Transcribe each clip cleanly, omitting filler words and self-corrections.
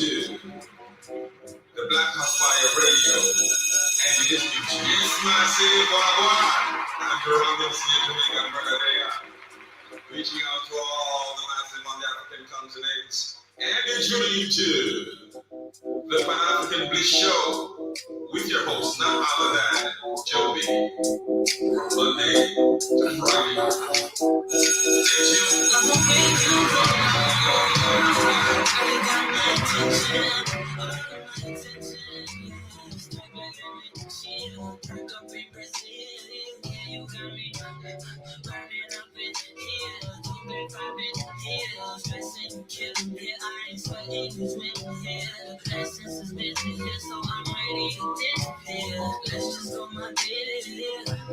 to the Black House Fire Radio. And it is It's Massive Wagwan. And you're on this here Jamaican brother there. Reaching out to all the massive on the African continent. And introducing to the Pan-African Bliss Show with your host, none other than Joby. From Monday to Friday.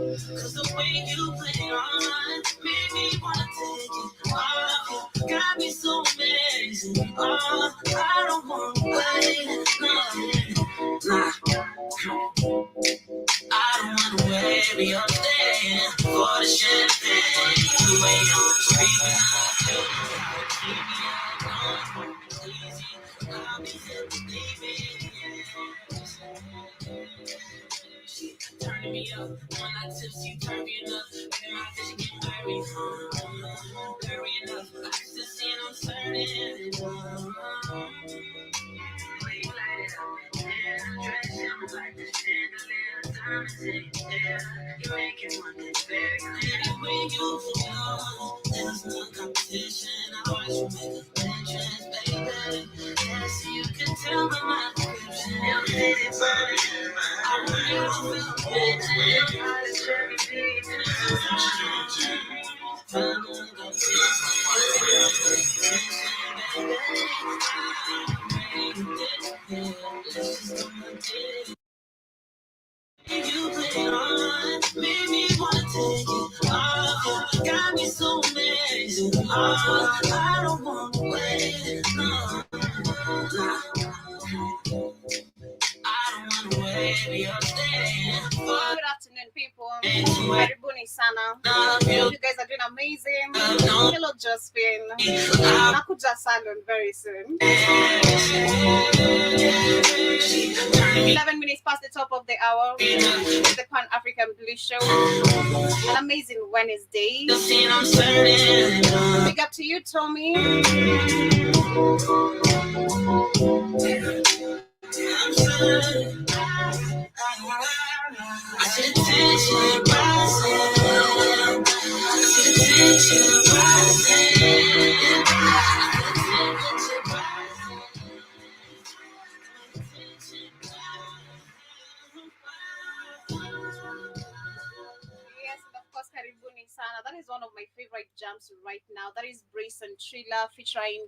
Cause the way you play on made me wanna take it all of you. Got me so amazing. Oh, I don't wanna wait. No, nah. I don't wanna wait. We all staying for the champagne. You ain't on speaking of you. Keep me on easy. I'll be here to leave me. Turning me up, when I tips you turn me up. When my vision get blurry, blurry enough. I still see it, I'm certain. When you light it up, yeah, dress you like the chandelier, diamonds in your hair. You make it one thing very clear. When you feel there's no competition. I watch you make a mentions, baby. Yes, you can tell by my description. You're fitting by me. I want you to feel you play on, made me wanna take it all. Got me so amazing. Oh, I don't wanna wait. No, nah. I don't wanna wait. We are staying. Good afternoon, people. Karibuni sana. You guys are doing amazing. Hello, Josephine. Nakuja salon very soon. 11 minutes past the top of the hour. It's the Pan-African Bliss Show. An amazing Wednesday. Big up to you, Tommy. I'm sorry. I see the tension rising. I see the tension Yes, and of course, Karibuni Sana. That is one of my favorite jams right now. That is Brace and Triller featuring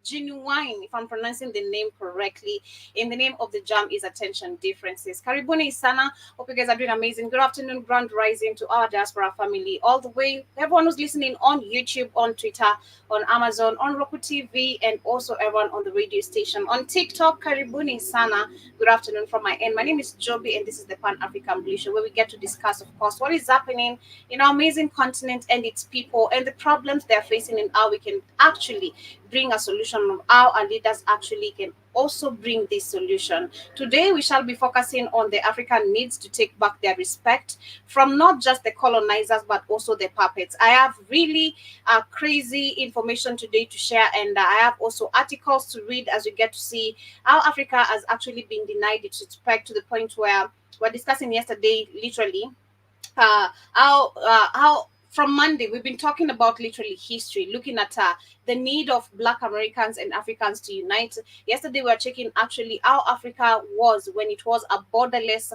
Genuine, if I'm pronouncing the name correctly. In the name of the jam is Attention Differences. Karibuni Sana. Hope you guys are doing amazing. Good afternoon, grand rising to our diaspora family all the way. Everyone who's listening on YouTube, on Twitter, on Amazon, on Roku TV, and also everyone on the radio station. On TikTok, Karibuni Sana. Good afternoon from my end. My name is Joby, and this is the Pan-African Bliss Show, where we get to discuss, of course, what is happening in our amazing continent and its people, and the problems they're facing, and how we can actually bring a solution of how our leaders actually can also bring this solution. Today, we shall be focusing on the African needs to take back their respect from not just the colonizers, but also the puppets. I have really crazy information today to share, and I have also articles to read as we get to see how Africa has actually been denied its respect, to the point where we're discussing yesterday, literally, how from Monday, we've been talking about literally history, looking at the need of Black Americans and Africans to unite. Yesterday, we were checking actually how Africa was when it was a borderless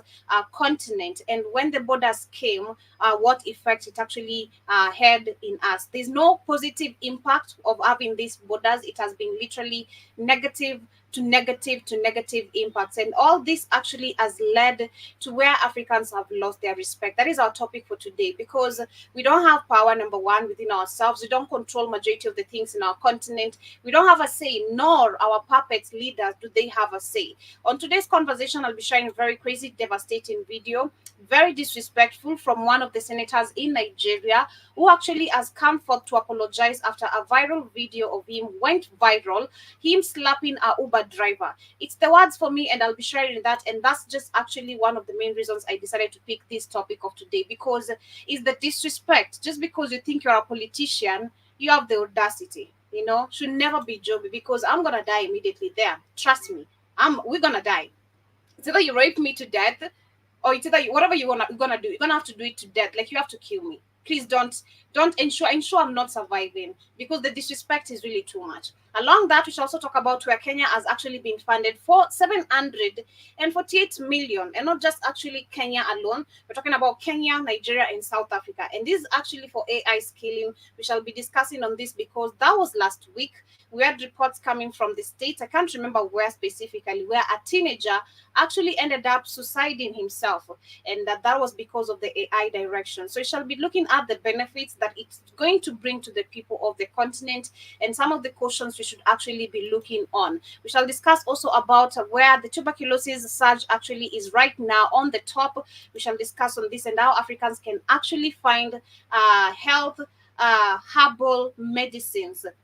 continent. And when the borders came, what effect it actually had in us. There's no positive impact of having these borders. It has been literally negative to negative to negative impacts. And all this actually has led to where Africans have lost their respect. That is our topic for today, because we don't have power, number one, within ourselves. We don't control majority of the things in our continent. We don't have a say, nor our puppets leaders do they have a say. On today's conversation, I'll be sharing a very crazy, devastating video, very disrespectful, from one of the senators in Nigeria, who actually has come forth to apologize after a viral video of him went viral, him slapping a Uber Uber driver. It's the words for me, and I'll be sharing that. And that's just actually one of the main reasons I decided to pick this topic of today, because it's the disrespect. Just because you think you're a politician, you have the audacity. Should never be Joby, because I'm gonna die immediately there. Trust me, we're gonna die. It's either you rape me to death, or it's either whatever you're gonna do, you're gonna have to do it to death. Like, you have to kill me. Please don't ensure I'm not surviving, because the disrespect is really too much. Along that, we should also talk about where Kenya has actually been funded for 748 million, and not just actually Kenya alone. We're talking about Kenya, Nigeria, and South Africa. And this is actually for AI scaling. We shall be discussing on this because that was last week. We had reports coming from the States. I can't remember where specifically, where a teenager actually ended up suiciding himself, and that was because of the AI direction. So we shall be looking at the benefits that it's going to bring to the people of the continent, and some of the cautions we should actually be looking on. We shall discuss also about where the tuberculosis surge actually is right now on the top. We shall discuss on this and how Africans can actually find health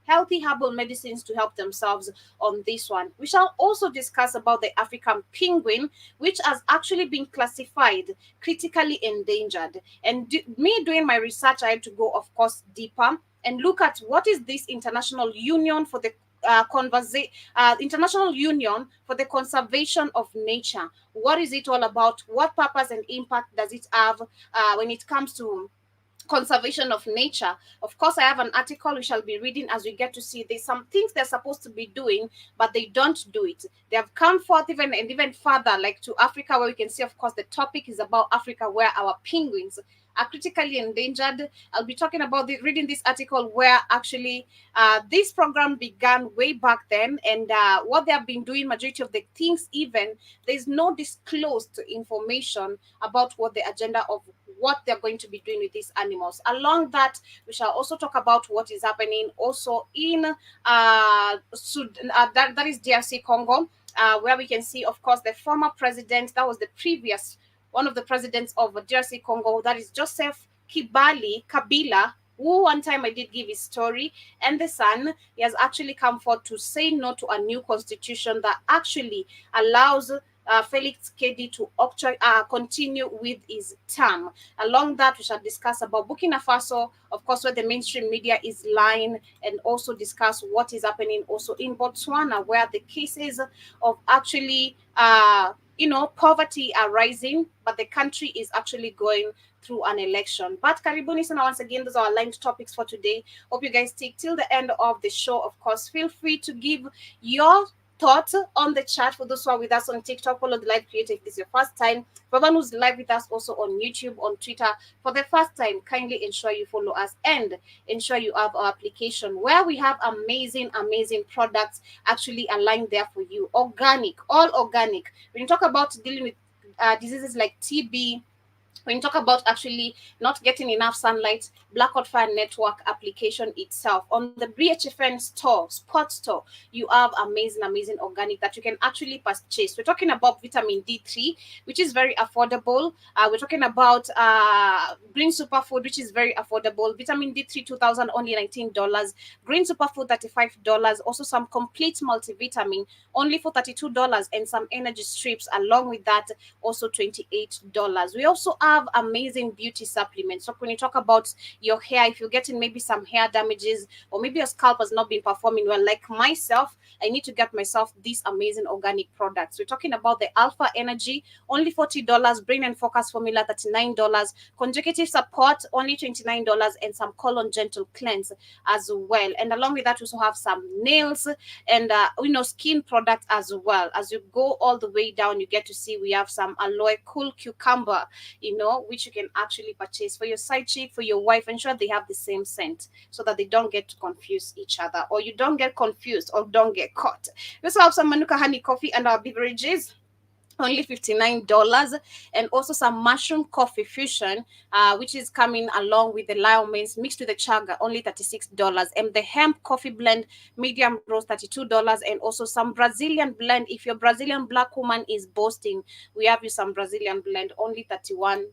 healthy herbal medicines to help themselves on this one. We shall also discuss about the African penguin, which has actually been classified critically endangered. And me doing my research, I had to go, of course, deeper and look at what is this international union for the international union for the conservation of nature. What is it all about? What purpose and impact does it have when it comes to conservation of nature? Of course, I have an article we shall be reading as we get to see there's some things they're supposed to be doing, but they don't do it. They have come forth even further, like to Africa, where we can see, of course, the topic is about Africa, where our penguins are critically endangered. I'll be talking about reading this article where actually this program began way back then, and what they have been doing, majority of the things, even there's no disclosed information about what the agenda of what they're going to be doing with these animals. Along that, we shall also talk about what is happening also in that is DRC Congo, where we can see, of course, the former president, that was the previous one of the presidents of DRC Congo, that is Joseph Kabila, who one time I did give his story, and the son, he has actually come forward to say no to a new constitution that actually allows Felix Kedi to continue with his term. Along that, we shall discuss about Burkina Faso, of course, where the mainstream media is lying, and also discuss what is happening also in Botswana, where the cases of actually poverty are rising, but the country is actually going through an election. But karibuni sana once again, those are our lined topics for today. Hope you guys stick till the end of the show. Of course, feel free to give your thoughts on the chat. For those who are with us on TikTok, follow the live creator if this is your first time. For everyone who's live with us also on YouTube, on Twitter, for the first time, kindly ensure you follow us and ensure you have our application where we have amazing products actually aligned there for you. Organic, all organic. When you talk about dealing with diseases like TB, when you talk about actually not getting enough sunlight, Blackout Fire Network application itself on the BHFN store, sports store, you have amazing organic that you can actually purchase. We're talking about vitamin D3, which is very affordable. We're talking about green superfood, which is very affordable. Vitamin D3 2000 only $19. Green superfood $35. Also some complete multivitamin only for $32, and some energy strips along with that also $28. We also have amazing beauty supplements. So when you talk about your hair, if you're getting maybe some hair damages, or maybe your scalp has not been performing well, like myself, I need to get myself these amazing organic products. We're talking about the Alpha Energy, only $40, Brain and Focus Formula $39, Conjugative Support only $29, and some Colon Gentle Cleanse as well. And along with that, we also have some nails and skin products as well. As you go all the way down, you get to see we have some Aloe Cool Cucumber, which you can actually purchase for your side chick, for your wife. Ensure they have the same scent so that they don't get to confuse each other, or you don't get confused or don't get caught. We also have some Manuka honey coffee and our beverages. only $59, and also some mushroom coffee fusion, which is coming along with the lion mains mixed with the chaga, only $36, and the hemp coffee blend medium roast, $32, and also some Brazilian blend. If your Brazilian black woman is boasting, we have you some Brazilian blend, only $31.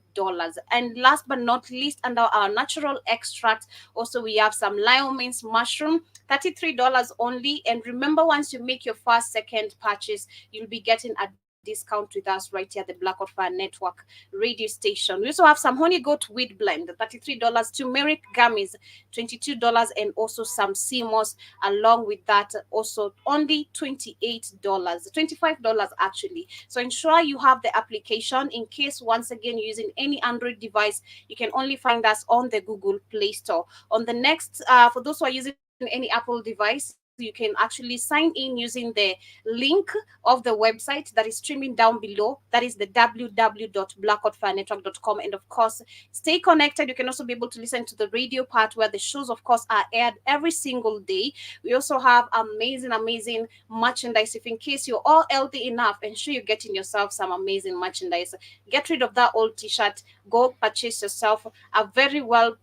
And last but not least, under our natural extract, also we have some lion mains mushroom, $33 only. And remember, once you make your first second purchase, you'll be getting a discount with us right here at the Black Hot Fire Network radio station. We also have some honey goat wheat blend, $33, turmeric gummies, $22, and also some sea moss along with that, also only $28, $25 actually. So ensure you have the application. In case once again you're using any Android device, you can only find us on the Google Play Store. On the next, for those who are using any Apple device, you can actually sign in using the link of the website that is streaming down below. That is the www.blackoutfirenetwork.com. And of course, stay connected. You can also be able to listen to the radio part where the shows, of course, are aired every single day. We also have amazing merchandise. If in case you're all healthy enough, ensure you're getting yourself some amazing merchandise. Get rid of that old t-shirt. Go purchase yourself a very well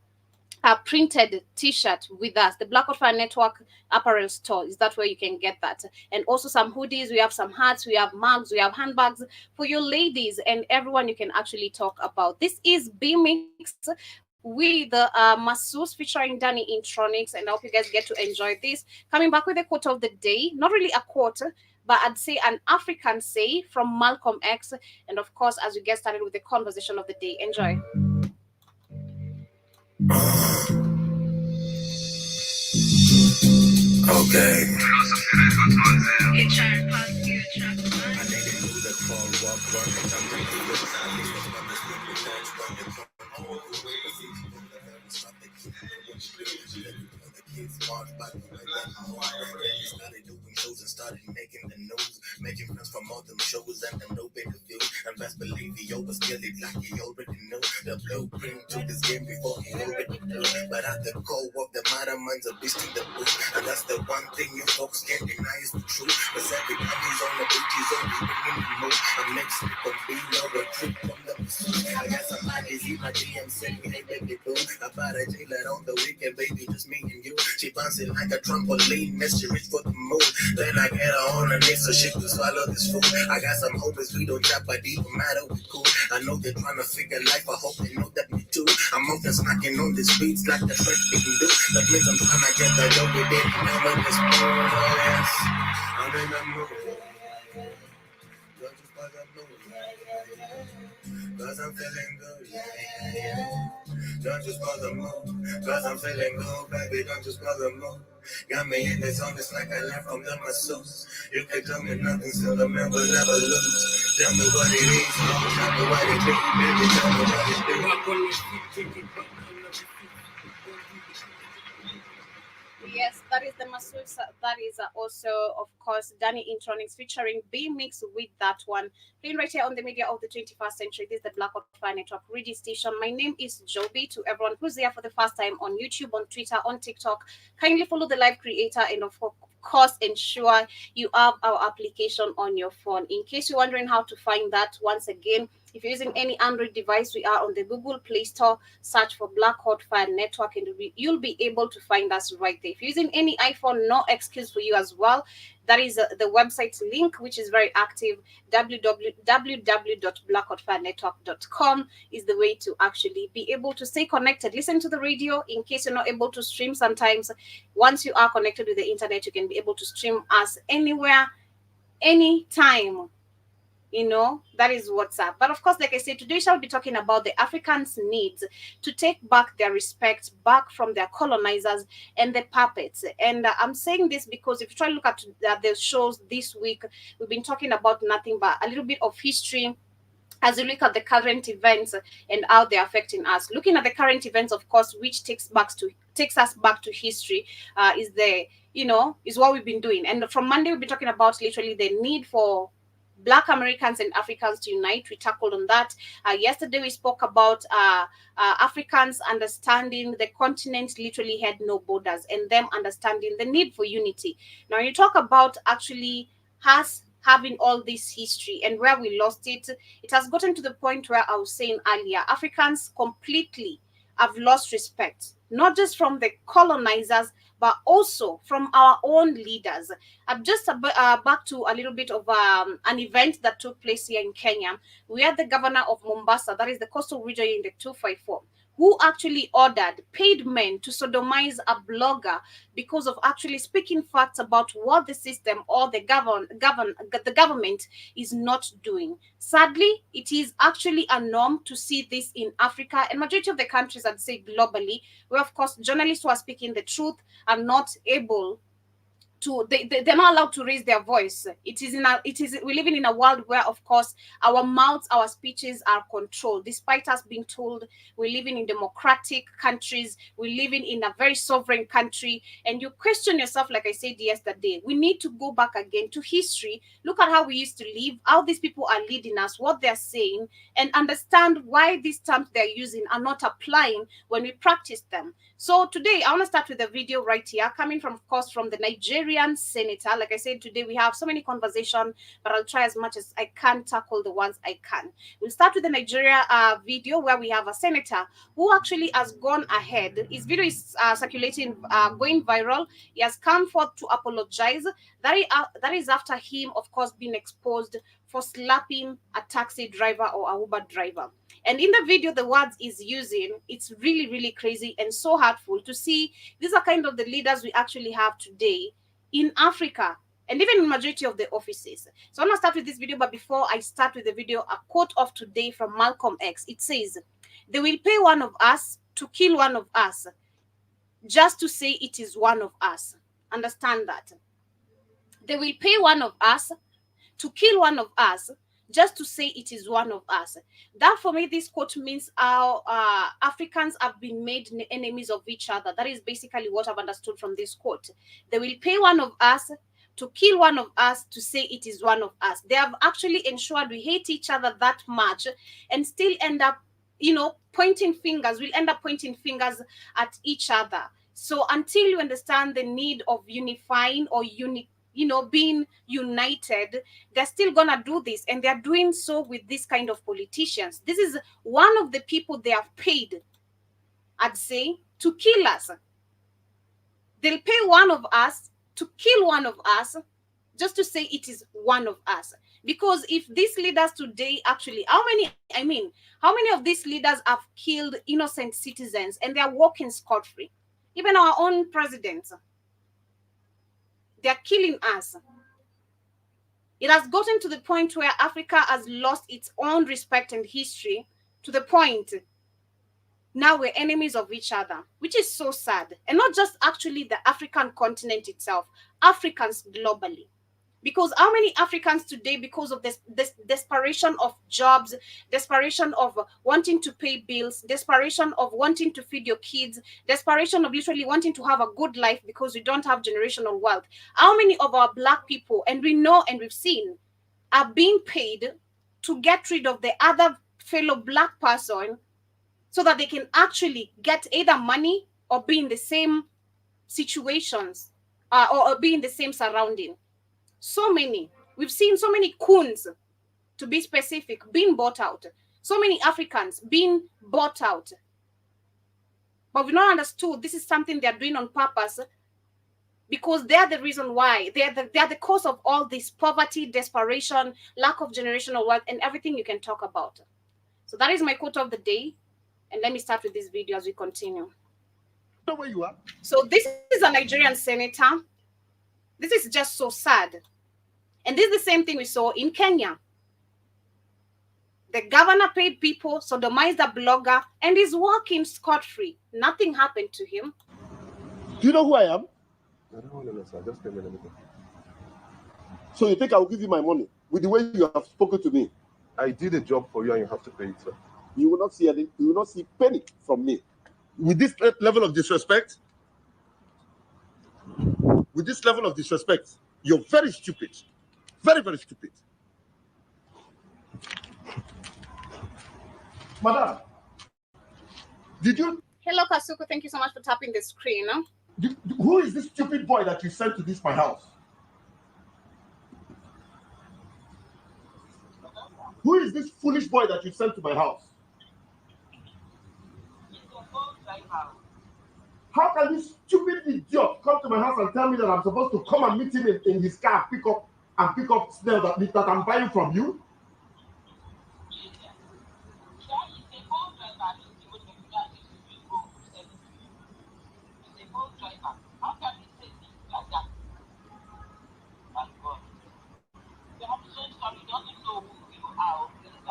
a printed t-shirt with us. The Black Fire Network apparel store is that where you can get that. And also some hoodies, we have some hats, we have mugs, we have handbags for your ladies and everyone you can actually talk about. This is B Mix with Masus featuring Danny Intronics, and I hope you guys get to enjoy this. Coming back with the quote of the day, not really a quote, but I'd say an African say from Malcolm X. And of course, as we get started with the conversation of the day, enjoy. Okay. Kids march by the way that started doing shows and started making the news, making friends from all them shows and the no bigger view. And best believe he overskill it like he already knew the blueprint to this game before he already knew. But at the core of the matter, mind's a beast in the booth, and that's the one thing you folks can't deny is the truth. Cause every time he's on the beat, he's only bringing the mood. I'm next to the beat, no retreat from the pursuit. I got some ideas in my DM, send me, hey baby boo, about a jailer on the weekend, baby, just me and you. She bouncing like a trampoline, mysteries for the moon. Then I get her on her knees so she can swallow this food. I got some hopes we don't drop a deep matter, we cool. I know they're trying to figure life, I hope they know that we too. I'm often snacking on these beats like the French people do. That means I'm trying to get the dough with it. I'm in this mood, oh yes. I'm in the mood. Just cause I'm moving, cause I'm feeling good, don't just bother move, cause I'm feeling good, baby, don't just bother move. Got me in this zone, it's like I left from the masseuse. You can tell me nothing, still the man will never lose. Tell me what it is, tell me what it be, baby, tell me what it do. Rock on this beat, Yes, that is the Masus. That is also, of course, Danny Intronics featuring B Mix with that one. Playing right here on the media of the 21st century. This is the Black Fire Network radio station. My name is Joby. To everyone who's there for the first time on YouTube, on Twitter, on TikTok, kindly follow the live creator and of course ensure you have our application on your phone. In case you're wondering how to find that, once again, if you're using any Android device, we are on the Google Play Store. Search for Black Hot Fire Network and you'll be able to find us right there. If you're using any iPhone, no excuse for you as well. That is the website link, which is very active. www.blackhotfirenetwork.com is the way to actually be able to stay connected. Listen to the radio in case you're not able to stream sometimes. Once you are connected with the internet, you can be able to stream us anywhere, anytime. That is what's up. But of course, like I said, today shall be talking about the Africans' needs to take back their respect back from their colonizers and the puppets. And I'm saying this because if you try to look at the shows this week, we've been talking about nothing but a little bit of history as we look at the current events and how they're affecting us. Looking at the current events, of course, which takes us back to history, is what we've been doing. And from Monday, we've been talking about literally the need for Black Americans and Africans to unite. We tackled on that. Yesterday, we spoke about Africans understanding the continent literally had no borders and them understanding the need for unity. Now, you talk about actually us having all this history and where we lost it. It has gotten to the point where I was saying earlier, Africans completely have lost respect, not just from the colonizers, but also from our own leaders. I'm just back to a little bit of an event that took place here in Kenya, where the governor of Mombasa, that is the coastal region in the 254, who actually ordered paid men to sodomize a blogger because of actually speaking facts about what the system or the government is not doing. Sadly, it is actually a norm to see this in Africa and majority of the countries, I'd say globally, where of course journalists who are speaking the truth are not able to, they're not allowed to raise their voice. We're living in a world where of course our mouths, our speeches are controlled, despite us being told we're living in democratic countries, we're living in a very sovereign country. And you question yourself, like I said yesterday, we need to go back again to history, look at how we used to live, how these people are leading us, what they're saying, and understand why these terms they're using are not applying when we practice them. So today I want to start with a video right here, coming from, of course, from the Nigerian senator. Like I said, today we have so many conversations, but I'll try as much as I can tackle the ones I can. We'll start with the Nigeria video where we have a senator who actually has gone ahead. His video is circulating, going viral. He has come forth to apologize. That is after him, of course, being exposed for slapping a taxi driver or a Uber driver. And in the video, the words he's using, it's really, really crazy and so hurtful to see. These are kind of the leaders we actually have today in Africa and even in majority of the offices. So I'm going to start with this video, but before I start with the video, a quote of today from Malcolm X. It says, "They will pay one of us to kill one of us just to say it is one of us." Understand that. They will pay one of us to kill one of us just to say it is one of us. That for me, this quote means our Africans have been made enemies of each other. That is basically what I've understood from this quote. They will pay one of us to kill one of us to say it is one of us. They have actually ensured we hate each other that much and still end up, pointing fingers. We'll end up pointing fingers at each other. So until you understand the need of unifying or being united, they're still gonna do this, and they're doing so with this kind of politicians. This is one of the people they have paid, I'd say, to kill us. They'll pay one of us to kill one of us just to say it is one of us. Because if these leaders today actually, how many of these leaders have killed innocent citizens and they're walking scot-free? Even our own presidents, they're killing us. It has gotten to the point where Africa has lost its own respect and history, to the point now we're enemies of each other, which is so sad. And not just actually the African continent itself, Africans globally. Because how many Africans today, because of this desperation of jobs, desperation of wanting to pay bills, desperation of wanting to feed your kids, desperation of literally wanting to have a good life because we don't have generational wealth, how many of our Black people, and we know and we've seen, are being paid to get rid of the other fellow Black person so that they can actually get either money or be in the same situations or be in the same surrounding? So many. We've seen so many coons, to be specific, being bought out. So many Africans being bought out. But we've not understood this is something they're doing on purpose, because they're the reason why. They're the cause of all this poverty, desperation, lack of generational wealth, and everything you can talk about. So that is my quote of the day. And let me start with this video as we continue. Know where you are. So this is a Nigerian senator. This is just so sad. And this is the same thing we saw in Kenya. The governor paid people, sodomized a blogger, and is walking scot-free. Nothing happened to him. Do you know who I am? I don't want to know, sir. Just tell me anything. So you think I will give you my money with the way you have spoken to me? I did a job for you and you have to pay it, sir. You will not see any, you will not see penny from me. With this level of disrespect, you're very stupid. Very, very stupid. Madam, did you... Hello, Kasuku. Thank you so much for tapping the screen. Who is this stupid boy that you sent to my house? Who is this foolish boy that you sent to my house? How can this stupid idiot come to my house and tell me that I'm supposed to come and meet him in his car, pick up snail that I'm buying from you?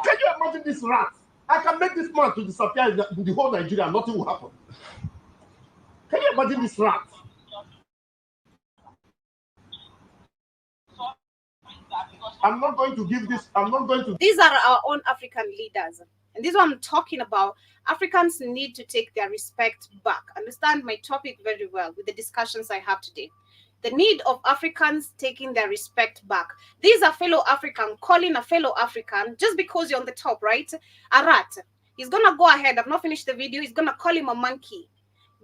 Can you imagine this rat? I can make this man to disappear in the whole Nigeria and nothing will happen. Can you imagine this rat? I'm not going to give this. I'm not going to. These are our own African leaders. And this is what I'm talking about. Africans need to take their respect back. Understand my topic very well with the discussions I have today. The need of Africans taking their respect back. These are fellow African calling a fellow African just because you're on the top, right? A rat. He's going to go ahead. I've not finished the video. He's going to call him a monkey.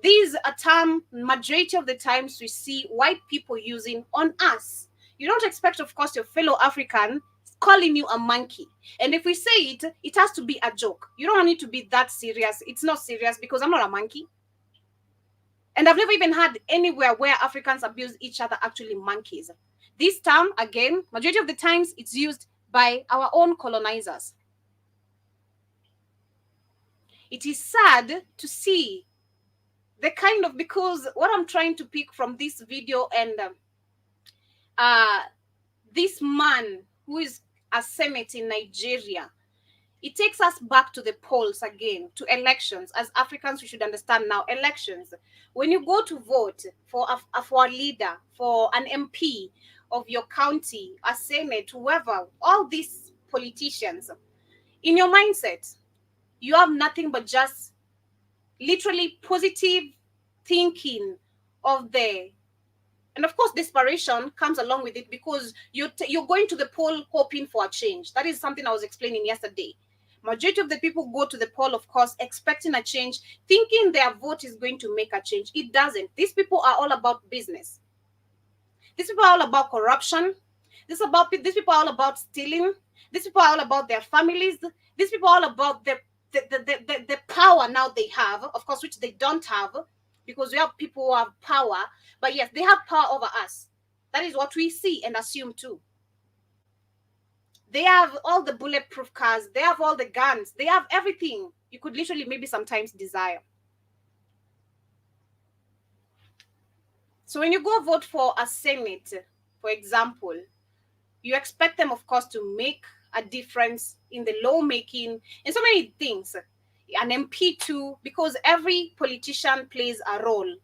These are terms, majority of the times we see white people using on us. You don't expect, of course, your fellow African calling you a monkey. And if we say it, it has to be a joke. You don't need to be that serious. It's not serious because I'm not a monkey. And I've never even had anywhere where Africans abuse each other actually monkeys. This term, again, majority of the times it's used by our own colonizers. It is sad to see the kind of, because what I'm trying to pick from this video and this man who is a Senate in Nigeria, it takes us back to the polls again, to elections. As Africans, we should understand now, elections. When you go to vote for a leader, for an MP of your county, a Senate, whoever, all these politicians, in your mindset, you have nothing but just literally positive thinking of the, and of course, desperation comes along with it because you're going to the poll hoping for a change. That is something I was explaining yesterday. Majority of the people go to the poll, of course, expecting a change, thinking their vote is going to make a change. It doesn't. These people are all about business. These people are all about corruption. These people are all about stealing. These people are all about their families. These people are all about the power now they have, of course, which they don't have, because we have people who have power, but yes, they have power over us. That is what we see and assume too. They have all the bulletproof cars, they have all the guns, they have everything you could literally maybe sometimes desire. So when you go vote for a Senate, for example, you expect them, of course, to make a difference in the lawmaking and so many things. An MP too, because every politician plays a role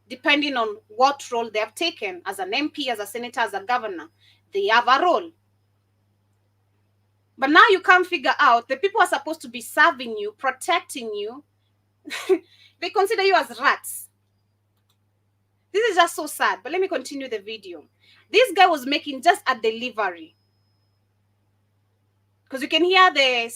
depending on what role they have taken. As an MP, as a senator, as a governor, they have a role. But now you can't figure out the people are supposed to be serving you, protecting you. They consider you as rats. This is just so sad, but let me continue the video. This guy was making just a delivery. Because you can hear the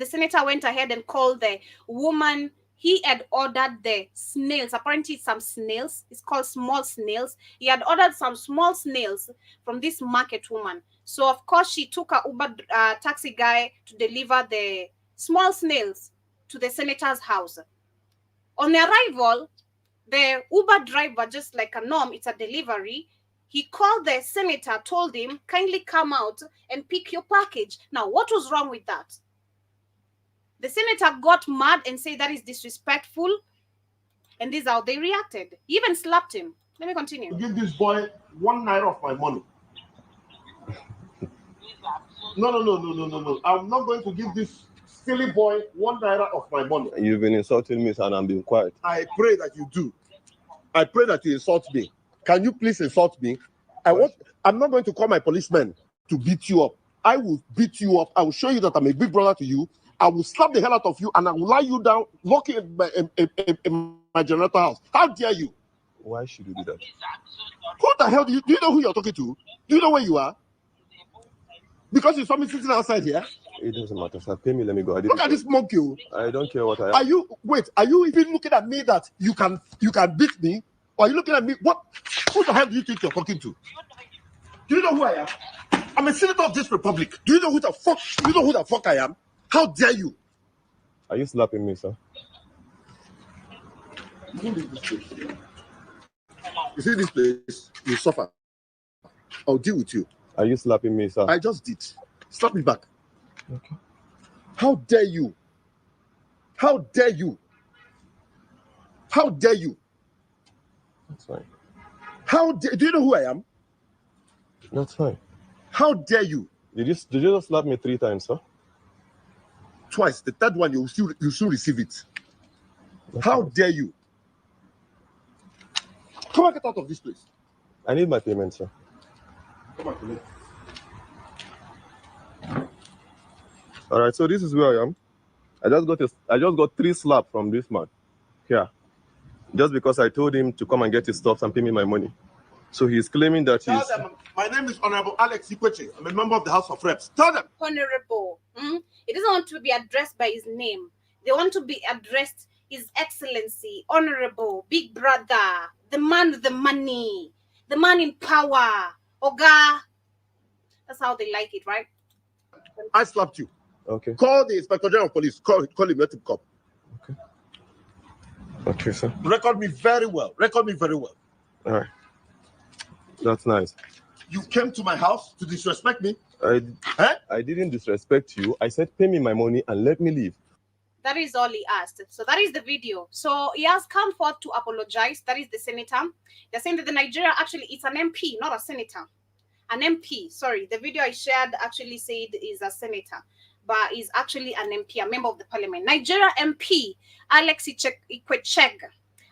senator went ahead and called the woman. He had ordered the snails. Apparently some snails. It's called small snails. He had ordered some small snails from this market woman. So, of course, she took a Uber taxi guy to deliver the small snails to the senator's house. On the arrival, the Uber driver, just like a norm, it's a delivery, he called the senator, told him, kindly come out and pick your package. Now, what was wrong with that? The senator got mad and said that is disrespectful. And this is how they reacted. He even slapped him. Let me continue. Give this boy 1 naira of my money. No. I'm not going to give this silly boy 1 naira of my money. You've been insulting me, and I'm being quiet. I pray that you do. I pray that you insult me. Can you please insult me? I'm not going to call my policemen to beat you up. I will beat you up. I will show you that I'm a big brother to you. I will slap the hell out of you and I will lie you down, lock you in my generator house. How dare you? Why should you do that? Who the hell do you know who you're talking to? Do you know where you are? Because you saw me sitting outside here? It doesn't matter, sir. Pay me, let me go. Look at this monkey. I don't care what I am. Are you even looking at me that you can beat me? Or are you looking at me? Who the hell do you think you're talking to? Do you know who I am? I'm a senator of this republic. Do you know who the fuck? Do you know who the fuck I am? How dare you? Are you slapping me, sir? You see this place, you suffer. I'll deal with you. Are you slapping me, sir? I just did. Slap me back. Okay. How dare you? How dare you? How dare you? That's fine. Do you know who I am? That's fine. How dare you? Did you just slap me 3 times, sir? Twice. The third one, you still receive it. That's How fine. dare you? Come on, get out of this place. I need my payment, sir. Come on, collect. All right, so this is where I am. I just got 3 slaps from this man here, just because I told him to come and get his stuff and pay me my money. So he's claiming that Tell he's. them, my name is Honorable Alex Ikwechegh. I'm a member of the House of Reps. Tell them. Honorable. It doesn't want to be addressed by his name. They want to be addressed His Excellency, Honorable, Big Brother, the man with the money, the man in power, Oga. That's how they like it, right? I slapped you. Okay. Call the Inspector General of Police. Call him. Let him come. Okay. Okay, sir. Record me very well. Record me very well. All right. That's nice. You came to my house to disrespect me. I didn't disrespect you. I said pay me my money and let me leave. That is all he asked. So that is the video. So he has come forth to apologize. That is the senator. They're saying that the Nigeria actually it's an MP, not a senator. An MP. Sorry, the video I shared actually said is a senator, but is actually an MP, a member of the parliament. Nigeria MP Alex Ikwechegh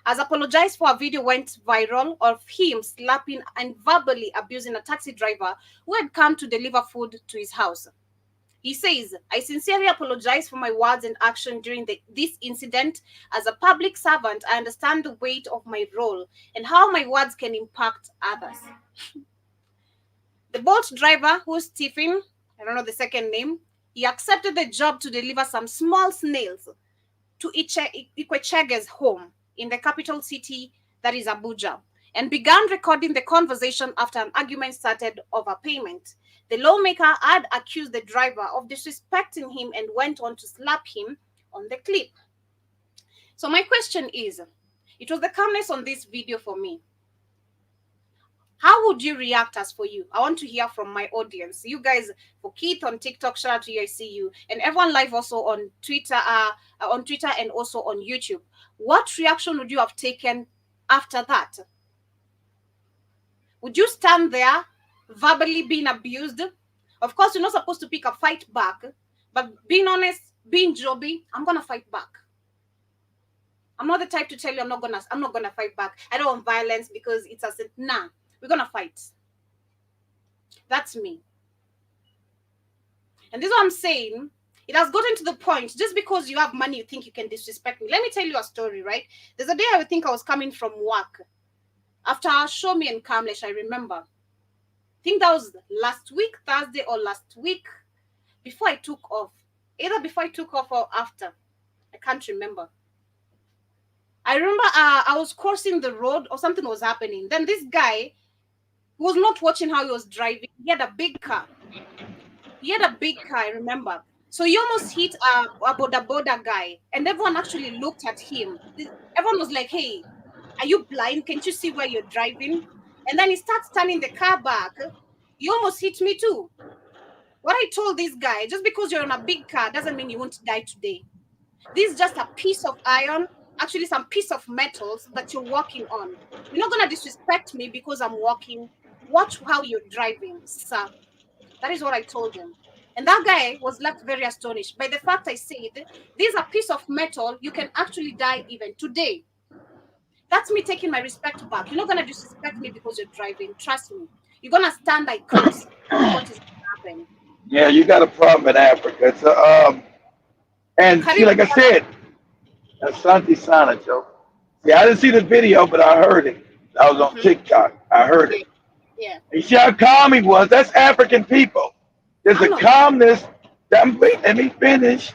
has apologized for a video went viral of him slapping and verbally abusing a taxi driver who had come to deliver food to his house. He says, I sincerely apologize for my words and action during this incident. As a public servant, I understand the weight of my role and how my words can impact others. The Bolt driver, who's Stephen, I don't know the second name, he accepted the job to deliver some small snails to Ikwechegh's home in the capital city, that is Abuja, and began recording the conversation after an argument started over payment. The lawmaker had accused the driver of disrespecting him and went on to slap him on the clip. So my question is, it was the calmness on this video for me. How would you react as for you? I want to hear from my audience. You guys, for Keith on TikTok, shout out to you, I see you. And everyone live also on Twitter and also on YouTube. What reaction would you have taken after that? Would you stand there verbally being abused? Of course, you're not supposed to pick a fight back, but being honest, being Joby, I'm gonna fight back. I'm not the type to tell you I'm not gonna fight back. I don't want violence because it's a nah. We're gonna fight. That's me. And this is what I'm saying. It has gotten to the point, just because you have money, you think you can disrespect me. Let me tell you a story, right? There's a day I would think I was coming from work. After our show me and Kamlesh, I remember. I think that was last week, Thursday or last week, before I took off. Either before I took off or after. I can't remember. I remember I was crossing the road or something was happening. Then this guy was not watching how he was driving. He had a big car. I remember. So he almost hit a boda guy. And everyone actually looked at him. Everyone was like, hey, are you blind? Can't you see where you're driving? And then he starts turning the car back. You almost hit me too. What I told this guy, just because you're in a big car doesn't mean you won't die today. This is just a piece of iron, actually some piece of metals that you're walking on. You're not going to disrespect me because I'm walking. Watch how you're driving, sir. That is what I told him. And that guy was left very astonished by the fact I said, this is a piece of metal, you can actually die even today. That's me taking my respect back. You're not going to disrespect me because you're driving. Trust me. You're going to stand like close. What is going to happen? Yeah, you got a problem in Africa. So, and see, like I said, Asante Sana, Joe. See, I didn't see the video, but I heard it. I was on TikTok. I heard it. Yeah. You see how calm he was? That's African people. There's a calmness. Let me finish.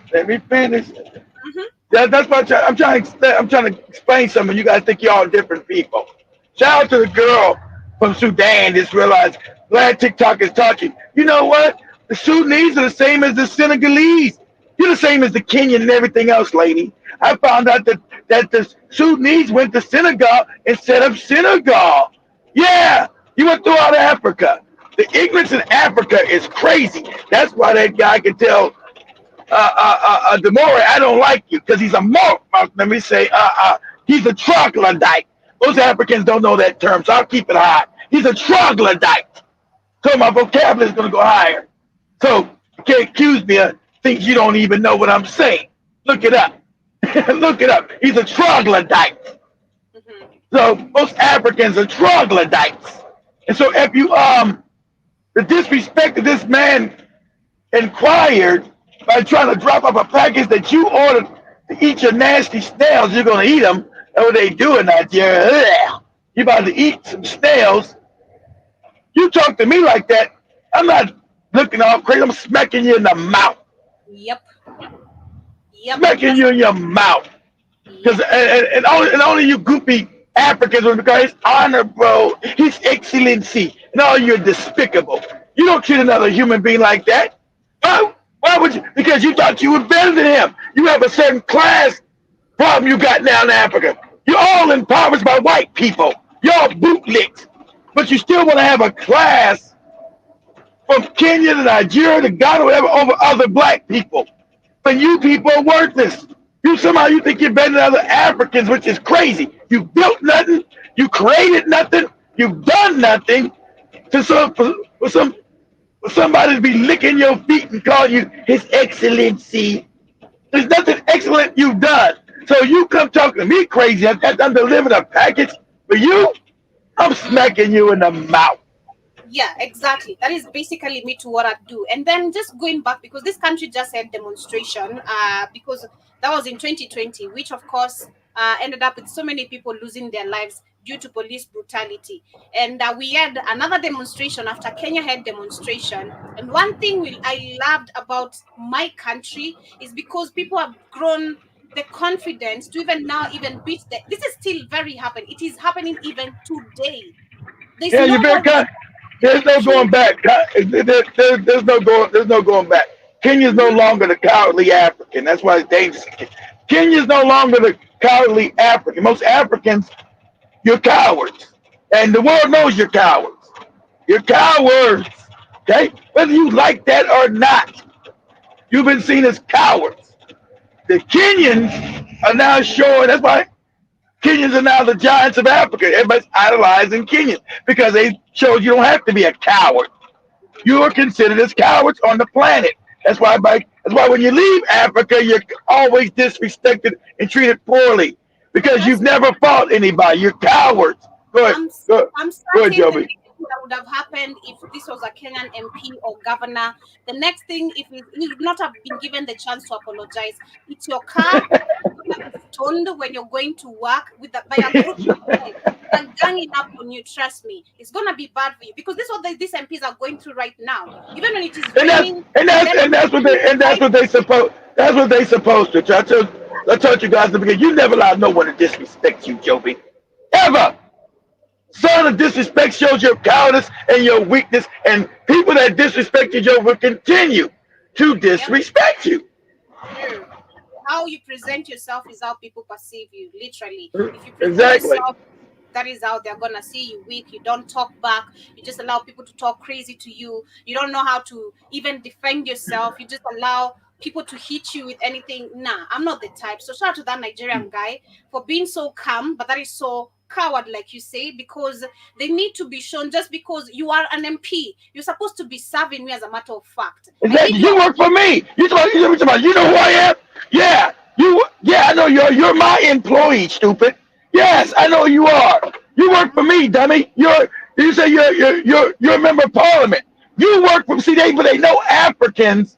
That's what I'm trying to explain something. You guys think y'all different people. Shout out to the girl from Sudan. Just realized Glad TikTok is talking. You know what? The Sudanese are the same as the Senegalese. You're the same as the Kenyan and everything else, lady. I found out that the Sudanese went to Senegal instead of Senegal. Yeah, you went throughout Africa. The ignorance in Africa is crazy. That's why that guy can tell Demore, I don't like you because he's a more. Let me say, he's a troglodyte. Most Africans don't know that term, so I'll keep it high. He's a troglodyte. So my vocabulary is going to go higher. So you can't accuse me of things you don't even know what I'm saying. Look it up. Look it up. He's a troglodyte. So most Africans are troglodytes. And so if you the disrespect of this man inquired by trying to drop off a package that you ordered to eat your nasty snails, you're gonna eat them. That's what they do in Nigeria. You about to eat some snails. You talk to me like that, I'm not looking all crazy. I'm smacking you in the mouth. Yep. Smacking you in your mouth. Because and only you goofy Africans would because his honor, bro, his excellency, and all you're despicable. You don't treat another human being like that. Why would you? Because you thought you were better than him. You have a certain class problem you got now in Africa. You're all impoverished by white people. You're all bootlicked. But you still want to have a class from Kenya to Nigeria to Ghana, whatever, over other black people. But you people are worthless. You think you're better than other Africans, which is crazy. You built nothing. You created nothing. You've done nothing. For somebody to be licking your feet and call you His Excellency. There's nothing excellent you've done. So you come talking to me crazy. I'm delivering a package for you. I'm smacking you in the mouth. Yeah, exactly. That is basically me to what I do. And then just going back, because this country just had demonstration, because that was in 2020, which of course ended up with so many people losing their lives due to police brutality. And we had another demonstration after Kenya had demonstration. And one thing I loved about my country is because people have grown the confidence to even beat that. This is still very happening. It is happening even today. There's Yeah, no you better cut. There's no going back. There's no going back. Kenya's no longer the cowardly African. That's why it's dangerous. Kenya's no longer the cowardly African. Most Africans, you're cowards. And the world knows you're cowards. You're cowards. Okay? Whether you like that or not, you've been seen as cowards. The Kenyans are now showing, that's why Kenyans are now the giants of Africa. Everybody's idolizing Kenyans because they showed you don't have to be a coward. You are considered as cowards on the planet. That's why when you leave Africa, you're always disrespected and treated poorly because you've never fought anybody. You're cowards. Go ahead. Go ahead, Joby. That would have happened if this was a Kenyan MP or governor. The next thing, if you would not have been given the chance to apologize, it's your car stoned when you're going to work by a group of people and ganging up on you. Trust me, it's gonna be bad for you because this is what these MPs are going through right now. Even when it is raining, that's what they supposed to. I told you guys in the beginning. You never allow no one to disrespect you, Joby. Ever. Son of disrespect shows your cowardice and your weakness, and people that disrespect you, Joe, will continue to disrespect you. How you present yourself is how people perceive you, literally. If you present yourself, that is how they're gonna see you weak. You don't talk back. You just allow people to talk crazy to you. You don't know how to even defend yourself. You just allow people to hit you with anything. Nah, I'm not the type. So shout out to that Nigerian guy for being so calm, but that is so coward, like you say, because they need to be shown. Just because you are an MP, you're supposed to be serving me as a matter of fact. Exactly. You work for me. You know who I am? Yeah. I know you're my employee, stupid. Yes, I know you are. You work for me, dummy. You say you're a member of parliament. You work for but they know Africans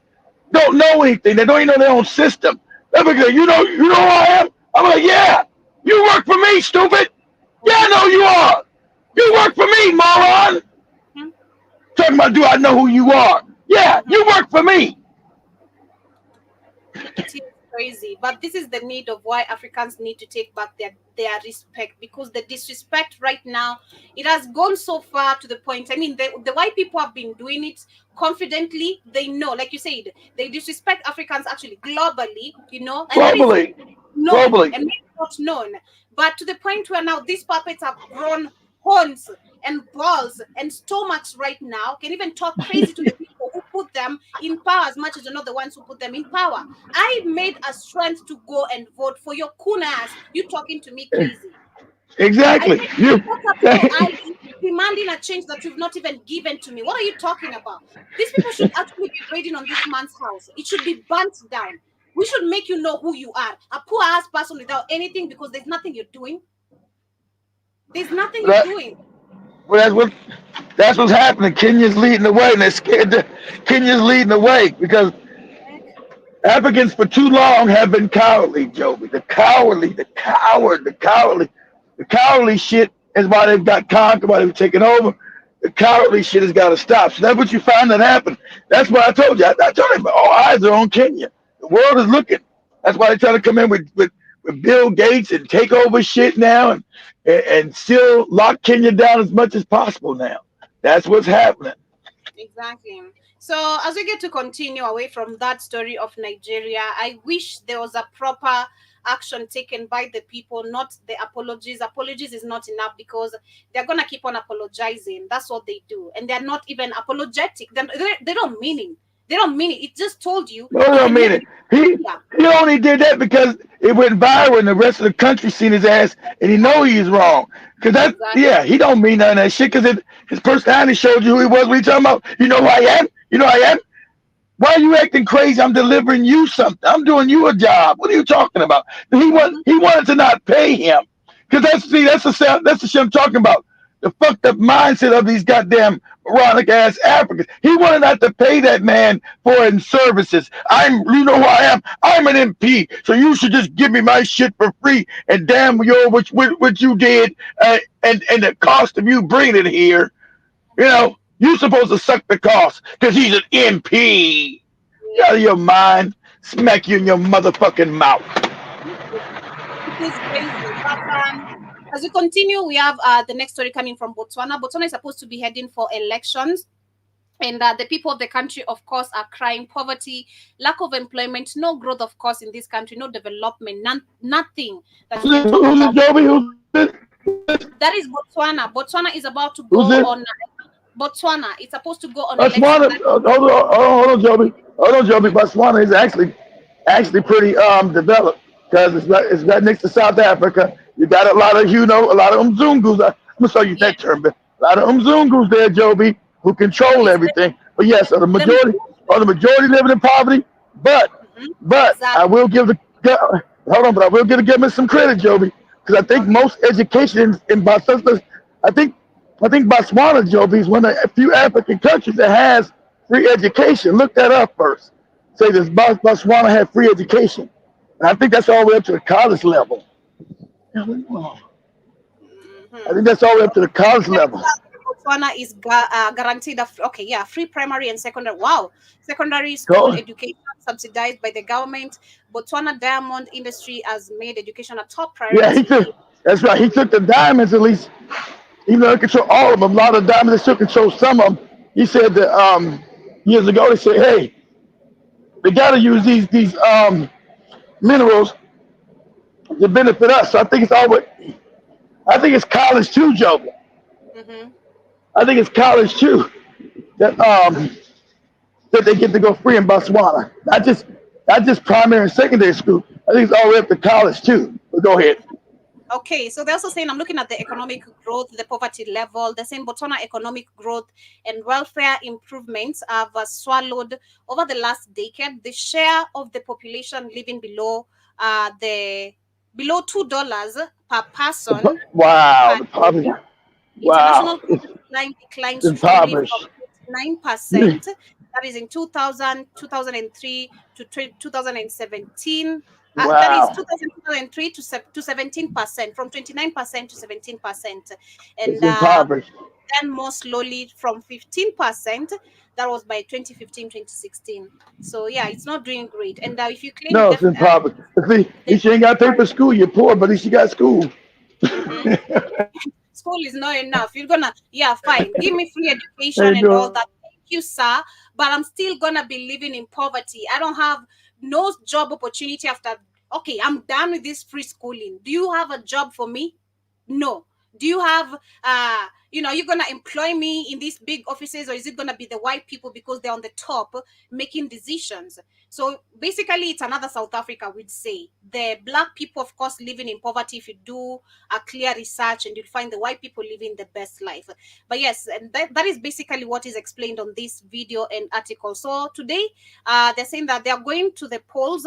don't know anything. They don't even know their own system. They're like, you know who I am? I'm like, yeah. You work for me, stupid. Yeah, I know you are. You work for me, moron. Talking about, do I know who you are? Yeah, you work for me. crazy, but this is the need of why Africans need to take back their respect, because the disrespect right now, it has gone so far to the point. I mean, the white people have been doing it confidently. They know, like you said, they disrespect Africans actually globally, and that is Globally. known and not known. But to the point where now these puppets have grown horns and balls and stomachs right now, can even talk crazy to the people who put them in power as much as they're not the ones who put them in power. I made a strength to go and vote for your coon ass. You talking to me crazy. Exactly. I demanding a change that you've not even given to me. What are you talking about? These people should actually be raiding on this man's house. It should be burnt down. We should make you know who you are. A poor ass person without anything, because there's nothing you're doing. There's nothing you're doing. Well, that's what's happening. Kenya's leading the way, and they're scared. Kenya's leading the way because Africans for too long have been cowardly, Joby. The cowardly shit is why they've got conquered, why they've taken over. The cowardly shit has got to stop. So that's what you find that happen. That's what I told you. I told you, all eyes are on Kenya. The world is looking. That's why they try to come in with Bill Gates and take over shit now and still lock Kenya down as much as possible now. That's what's happening. Exactly. So as we get to continue away from that story of Nigeria, I wish there was a proper action taken by the people, not the apologies. Apologies is not enough, because they're going to keep on apologizing. That's what they do. And they're not even apologetic. They don't mean it. They don't mean it. It just told you. No, they don't mean it. He only did that because it went viral and the rest of the country seen his ass and he know he's wrong. Because he don't mean none of that shit, because his personality showed you who he was. What are you talking about? You know who I am? You know who I am? Why are you acting crazy? I'm delivering you something. I'm doing you a job. What are you talking about? He wanted to not pay him. Because that's the shit I'm talking about. The fucked up mindset of these goddamn moronic ass Africans. He wanted not to pay that man for his services. You know who I am? I'm an MP, so you should just give me my shit for free. And damn, what you did, and the cost of you bringing it here, you're supposed to suck the cost because he's an MP. Get out of your mind. Smack you in your motherfucking mouth. It is crazy. But, as we continue, we have the next story coming from Botswana. Botswana is supposed to be heading for elections. And the people of the country, of course, are crying poverty, lack of employment, no growth, of course, in this country, no development, nothing. That is Botswana. Botswana is about to go on. Botswana is supposed to go on election. Hold on, Joby. Botswana is actually pretty developed, because it's right next to South Africa. You got a lot of Mzungus. I'm gonna show you that term, but a lot of Mzungus there, Joby, who control everything. But yes, the majority living in poverty. But exactly. I will give the government some credit, Joby, because I think most education in Botswana, I think Botswana, Joby, is one of a few African countries that has free education. Look that up first. Say this Botswana had free education. And I think that's all the way up to the college level. I think that's all the way up to the college level. Botswana is guaranteed free primary and secondary. Wow, secondary school education subsidized by the government. Botswana diamond industry has made education a top priority. Yeah, that's right. He took the diamonds, at least. Even though they control all of them, a lot of diamonds, they still control some of them. He said that years ago, they said, hey, they got to use these minerals to benefit us. So I think it's college too, Joe. I think it's college too that they get to go free in Botswana. Not just primary and secondary school. I think it's all the way up to college too. But go ahead. Okay, so they're also saying, I'm looking at the economic growth, the poverty level. They're saying Botswana economic growth and welfare improvements have swallowed over the last decade the share of the population living below $2 per person. Wow, the poverty. International declined strongly from 9%. That is in 2000, 2003 to 2017. That is 2003 to 17%, from 29% to 17%. And then more slowly from 15%. That was by 2015, 2016. So yeah, it's not doing great. And if you claim No, it's impossible. See, if you ain't got to pay for school, you're poor, but at least you got school. School is not enough. You're gonna, yeah, fine. Give me free education Hey, and all no. that. Thank you, sir. But I'm still gonna be living in poverty. I don't have no job opportunity after. Okay, I'm done with this free schooling. Do you have a job for me? No. Do you have you're gonna employ me in these big offices, or is it gonna be the white people because they're on the top making decisions? So basically it's another South Africa, we'd say. The black people, of course, living in poverty. If you do a clear research, and you'll find the white people living the best life. But yes, and that is basically what is explained on this video and article. So today they're saying that they are going to the polls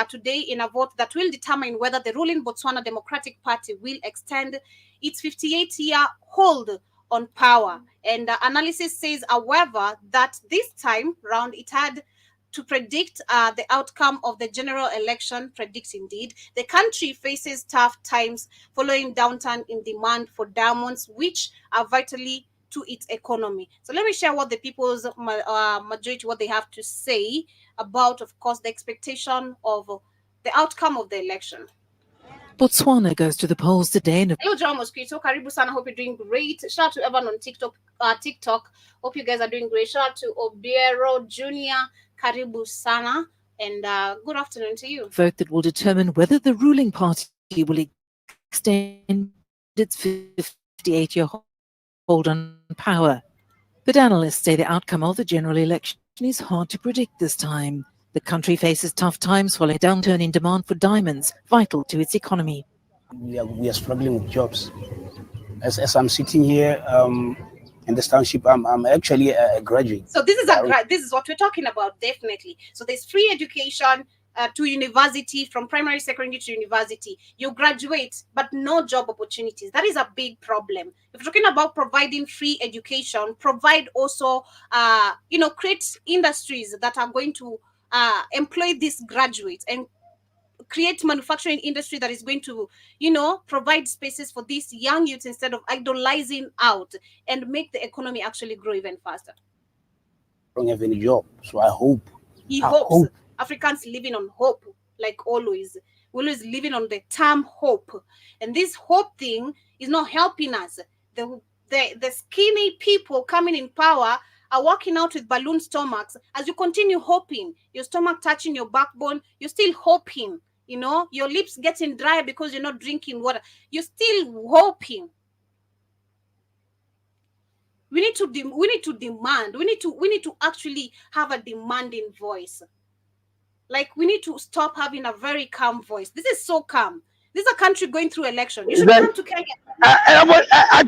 today in a vote that will determine whether the ruling Botswana Democratic Party will extend its 58-year hold on power. And analysis says, however, that this time round it had to predict the outcome of the general election. Predicts indeed. The country faces tough times following downturn in demand for diamonds, which are vitally to its economy. So let me share what the people's majority, what they have to say about, of course, the expectation of the outcome of the election. Botswana goes to the polls today. Hello, John Mosquito. Karibu sana. Hope you're doing great. Shout out to everyone on TikTok. Hope you guys are doing great. Shout out to Obiero Jr. Karibu sana. And good afternoon to you. Vote that will determine whether the ruling party will extend its 58-year hold on power. But analysts say the outcome of the general election is hard to predict this time. The country faces tough times following a downturn in demand for diamonds, vital to its economy. We are struggling with jobs. As I'm sitting here in this township, I'm actually a graduate. So this is what we're talking about, definitely. So there's free education to university, from primary, secondary to university. You graduate, but no job opportunities. That is a big problem. If you're talking about providing free education, provide also, create industries that are going to employ these graduates, and create manufacturing industry that is going to, provide spaces for these young youths instead of idolizing out, and make the economy actually grow even faster. I don't have any job, so I hope. He hopes. Africans living on hope, like always. We're always living on the term hope. And this hope thing is not helping us. The skinny people coming in power are walking out with balloon stomachs. As you continue hoping, your stomach touching your backbone, you're still hoping. Your lips getting dry because you're not drinking water. You're still hoping. We need to demand. We need to actually have a demanding voice. Like, we need to stop having a very calm voice. This is so calm. This is a country going through election. You should come to Kenya.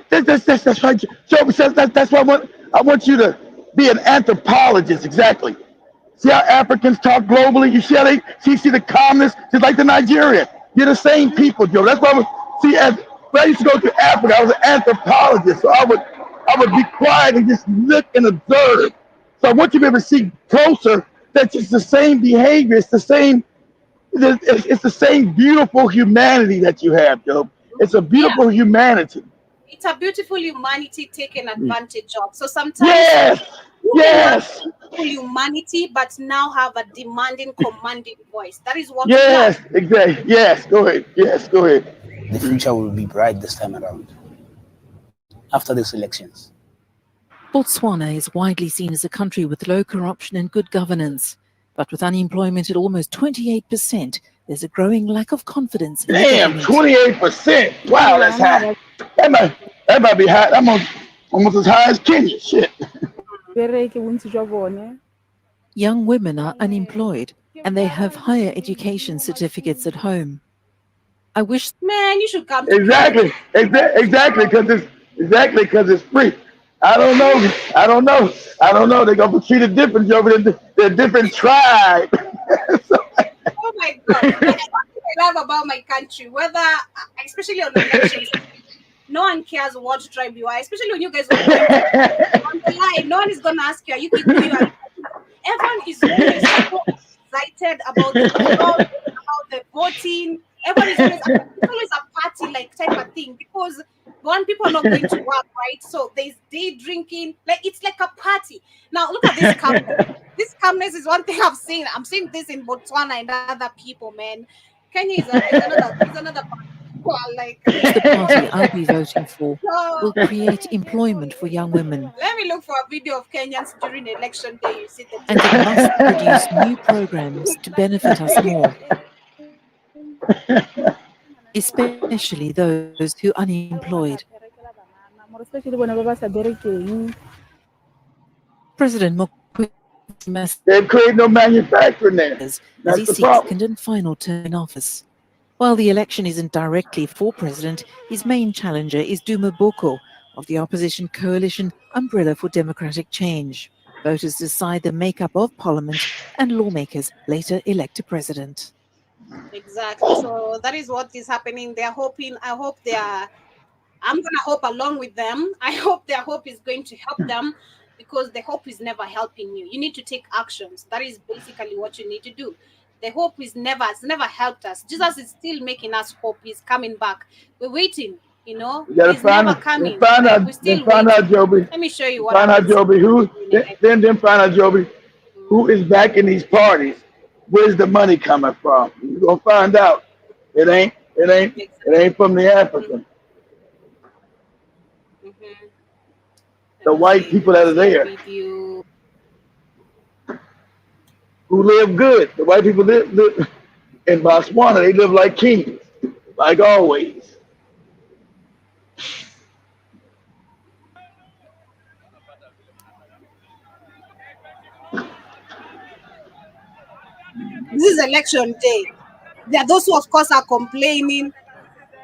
That's right. Joe says that's why I want you to be an anthropologist. Exactly. See how Africans talk globally? You see how they see the calmness, just like the Nigerian. You're the same people, Joe. That's why when I used to go to Africa, I was an anthropologist, so I would be quiet and just look and observe. So I want you to be able to see closer that it's the same behavior. It's the same beautiful humanity that you have, Joe. It's a beautiful humanity. It's a beautiful humanity taken advantage of. So sometimes yes, humanity, but now have a demanding, commanding voice. That is what. Yes, exactly. Yes, go ahead. Yes, go ahead. The future will be bright this time around. After these elections. Botswana is widely seen as a country with low corruption and good governance. But with unemployment at almost 28%, there's a growing lack of confidence. Damn, 28%. Wow, that's high. That might be high. I'm almost as high as Kenya. Shit. Young women are unemployed, and they have higher education certificates at home. I wish. Man, you should come. Exactly, because it's free. I don't know. They're gonna be treated different over there. They're a different tribe. Oh my God! What I love about my country, especially on elections, no one cares what tribe you are. Especially when you guys are on the line, no one is gonna ask you, "Are you people?" Everyone is really so excited about the voting. Everyone is always a party like type of thing, because One, people are not going to work, right? So there's day drinking, like it's like a party. Now look at this calmness. This calmness is one thing I've seen. I'm seeing this in Botswana and other people, man. Kenya is another party. Well, like The party I'll be voting for will no. create employment for young women, Let me look for a video of Kenyans during election day. You see the and it must produce new programs to benefit us more, especially those who are unemployed. President Mukwege They've created no manufacturing there. as That's he the seeks problem. second and final term in office. While the election isn't directly for president, his main challenger is Duma Boko of the opposition coalition Umbrella for Democratic Change. Voters decide the makeup of parliament and lawmakers later elect a president. exactly. So that is what is happening. They're hoping. I'm gonna hope along with them. I hope their hope is going to help them because the hope is never helping you. You need to take actions. That is basically what you need to do. The hope has never helped us. Jesus is still making us hope. He's coming back. We're waiting. You know, You gotta he's never find coming. find Like, out we're still find out waiting. Joby. Let me show you what Find out happens. Joby who then find out Joby who is backing these parties. Where's the money coming from? You're gonna find out. It ain't from the African. Mhm. The Let me white see. people that are See a there video. who live good. The white people live in Botswana, they live like kings, like always. This is election day. There are those who, of course, are complaining.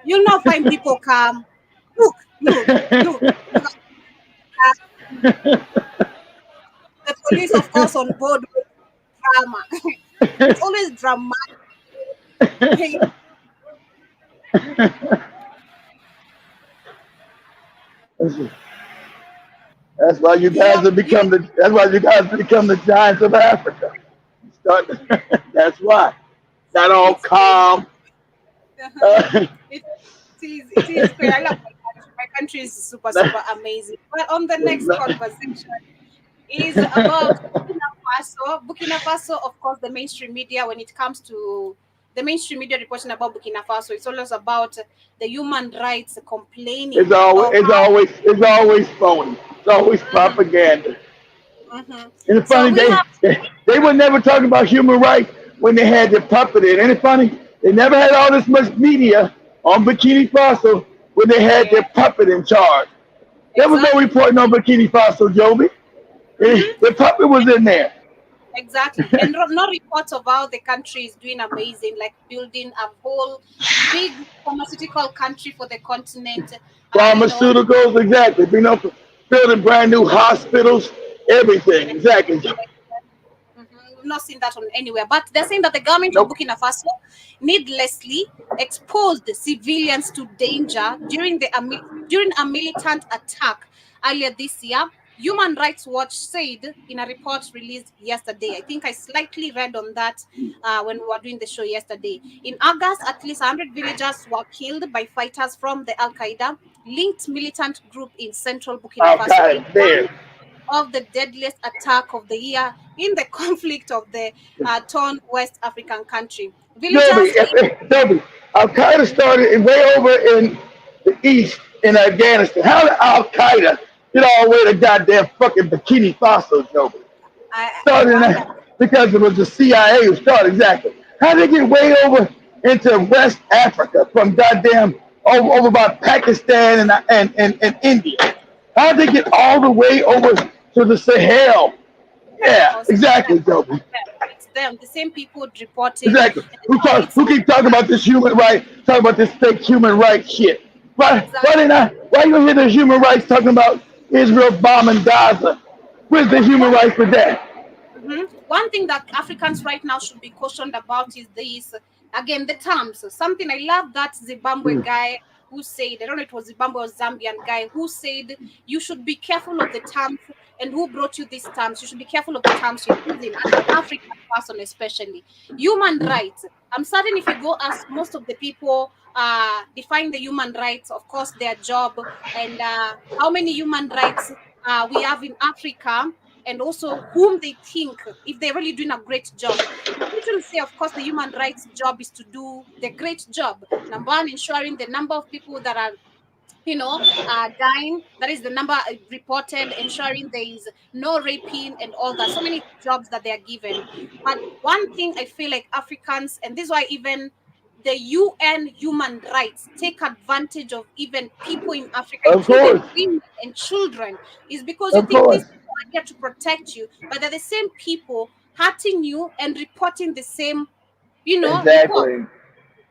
You'll not find people calm. Look. The police, of course, on board with drama. It's always dramatic. That's why you guys have become the. That's why you guys become the giants of Africa. Start, that's why. Not all It's crazy. calm. It is great. I love my country. My country is super amazing. But on the next conversation is about Burkina Faso. Burkina Faso, of course, the mainstream media, when it comes to the mainstream media reporting about Burkina Faso, it's always about the human rights complaining It's always, of it's how. always, it's always phony. It's always Mhm, propaganda. mhm. And it's So funny we have. they were never talking about human rights when they had the puppet in. And it's funny they never had all this much media on Burkina Faso when they had Yeah, their puppet in charge. There was no exactly. reporting on Burkina Faso, Joby. Mhm. The puppet was in there. Exactly. And no reports of how the country is doing amazing, like building a whole big pharmaceutical country for the continent. You know, Pharmaceuticals, exactly. Building brand new hospitals, everything, exactly. we've not seen that on anywhere. But they're saying that the government of Nope. Burkina Faso needlessly exposed the civilians to danger during a militant attack earlier this year. Human Rights Watch said in a report released yesterday. I think I slightly read on that when we were doing the show yesterday. In August, at least 100 villagers were killed by fighters from the Al Qaeda linked militant group in central Burkina Faso in Okay, one there. of the deadliest attack of the year in the conflict of the torn West African country. Joby, Villagers Joby, Al Qaeda started way over in the east in Afghanistan. How did Al Qaeda get all the way to goddamn fucking Burkina Faso, Joby? I Started in wonder. that because it was the CIA who started exactly. How did they get way over into West Africa from goddamn over by Pakistan and India? How did they get all the way over to the Sahel? Yeah, Because exactly, Joby. it's them, the same people reporting. Exactly. And now it's Who keep talking about this human right, talking about this fake human rights shit? Why exactly. did not? Why you hear the human rights talking about Israel bombing Gaza? Where's the human One, rights with that? one thing that Africans right now should be cautioned about is this. Again, the terms. Something I love that Zimbabwe guy who said, I don't know if it was Zimbabwe or Zambian guy who said, you should be careful of the terms and who brought you these terms. You should be careful of the terms you're using as an African person, especially. Human rights. I'm certain if you go ask most of the people define the human rights, of course, their job, and how many human rights we have in Africa, and also whom they think if they're really doing a great job. People will say, of course, the human rights job is to do the great job. Number one, ensuring the number of people that are dying. That is the number reported, ensuring there is no raping and all that. So many jobs that they are given. But one thing I feel like Africans, and this is why even the UN human rights take advantage of even people in Africa, Of including course, women and children, is because you of think these course, people are here to protect you, but they're the same people hurting you and reporting the same, report. exactly,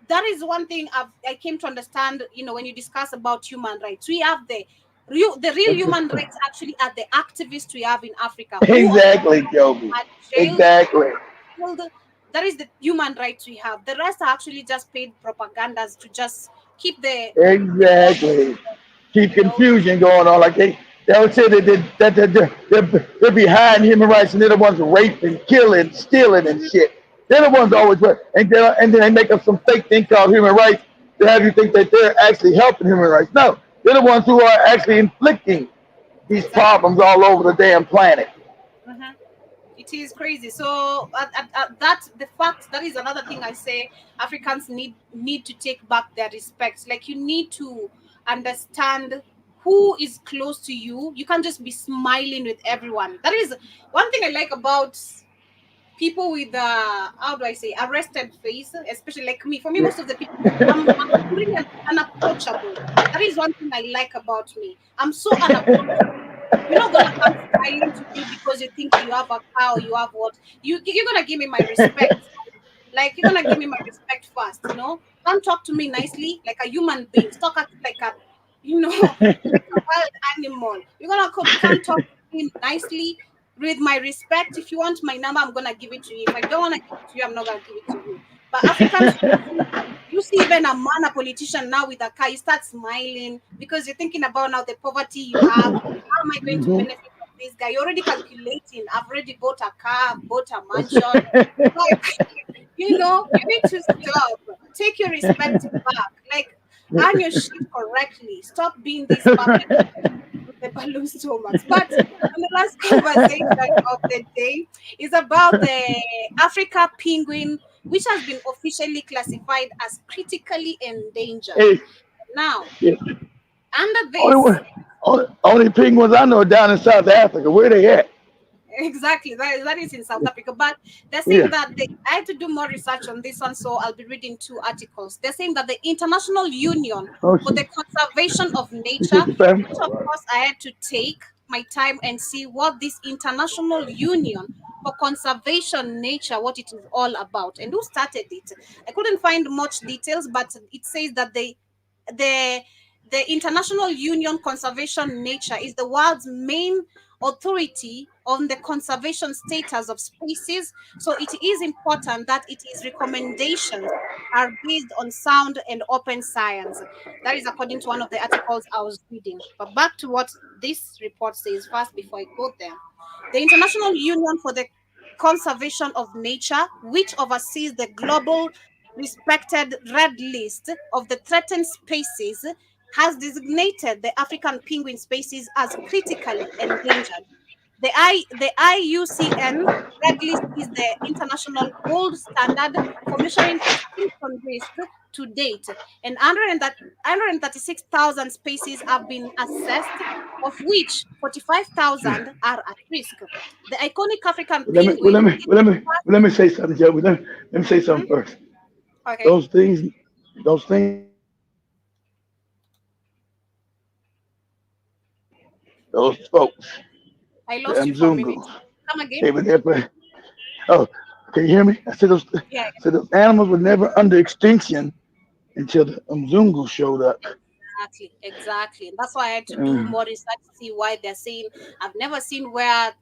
That is one thing I came to understand. When you discuss about human rights, we have the real human rights actually are the activists we have in Africa, who of course exactly, Joby, are jailed, exactly, killed. That is the human rights we have. The rest are actually just paid propagandas to just keep the world, exactly. Keep you know. confusion going on. Like they would say they're behind human rights and they're the ones raping, killing, stealing, and Mhm. shit. They're the ones always and then they make up some fake thing called human rights to have you think that they're actually helping human rights. No, they're the ones who are actually inflicting these Exactly. problems all over the damn planet. Mhm. It is crazy. So that the fact that is another thing I say Africans need to take back their respect. Like, you need to understand who is close to you. You can't just be smiling with everyone. That is one thing I like about people with how do I say, arrested face, especially like me. For me, most of the people, I'm really unapproachable. That is one thing I like about me. I'm so unapproachable. You're not gonna come smiling to me because you think you have a car or you have what. You're gonna give me my respect. Like, you're gonna give me my respect first. Don't talk to me nicely like a human being. Talk like a like a wild animal. You're gonna come talk to me nicely with my respect. If you want my number, I'm gonna give it to you. If I don't wanna give it to you, I'm not gonna give it to you. But Africans, you see even a man, a politician now with a car, you start smiling because you're thinking about now the poverty you have. How am I going to Mhm. benefit from this guy? You're already calculating. I've already bought a car, I've bought a mansion. Like, you need to stop. Take your respect back. Like, earn your shit correctly. Stop being this puppet with the balloon stomachs. But on the last conversation of the day is about the Africa penguin, which has been officially classified as critically endangered. Hey, Now, yeah, under only this, only penguins I know are down in South Africa. Where they at? exactly, that is in South Africa. But they're saying Yeah. that I had to do more research on this one, so I'll be reading two articles. They're saying that the International Union Oh, for the Conservation of she Nature, said the family. which of course I had to take my time and see what this International Union for Conservation Nature, what it is all about, and who started it. I couldn't find much details, but it says that the the International Union Conservation Nature is the world's main authority on the conservation status of species. So it is important that its recommendations are based on sound and open science. That is according to one of the articles I was reading. But back to what this report says first before I go there. The International Union for the Conservation of Nature, which oversees the global respected red list of the threatened species, has designated the African penguin species as critically endangered. The IUCN Red List is the international gold standard for measuring extinction risk to date, and 136,000 species have been assessed, of which 45,000 are at risk. The iconic African Let me well, let penguin me is well, let me the well, let me say something, Joe. Let me say first. something first. Okay, Those things, those things that you see in South Africa, those folks, I the lost you for a minute. Mzungus, Come again? they were there. Oh, can you hear me? Yeah, I said those animals were never under extinction until the Mzungus showed up. exactly. And that's why I had to do Uh, more research to see why they're saying. I've never seen where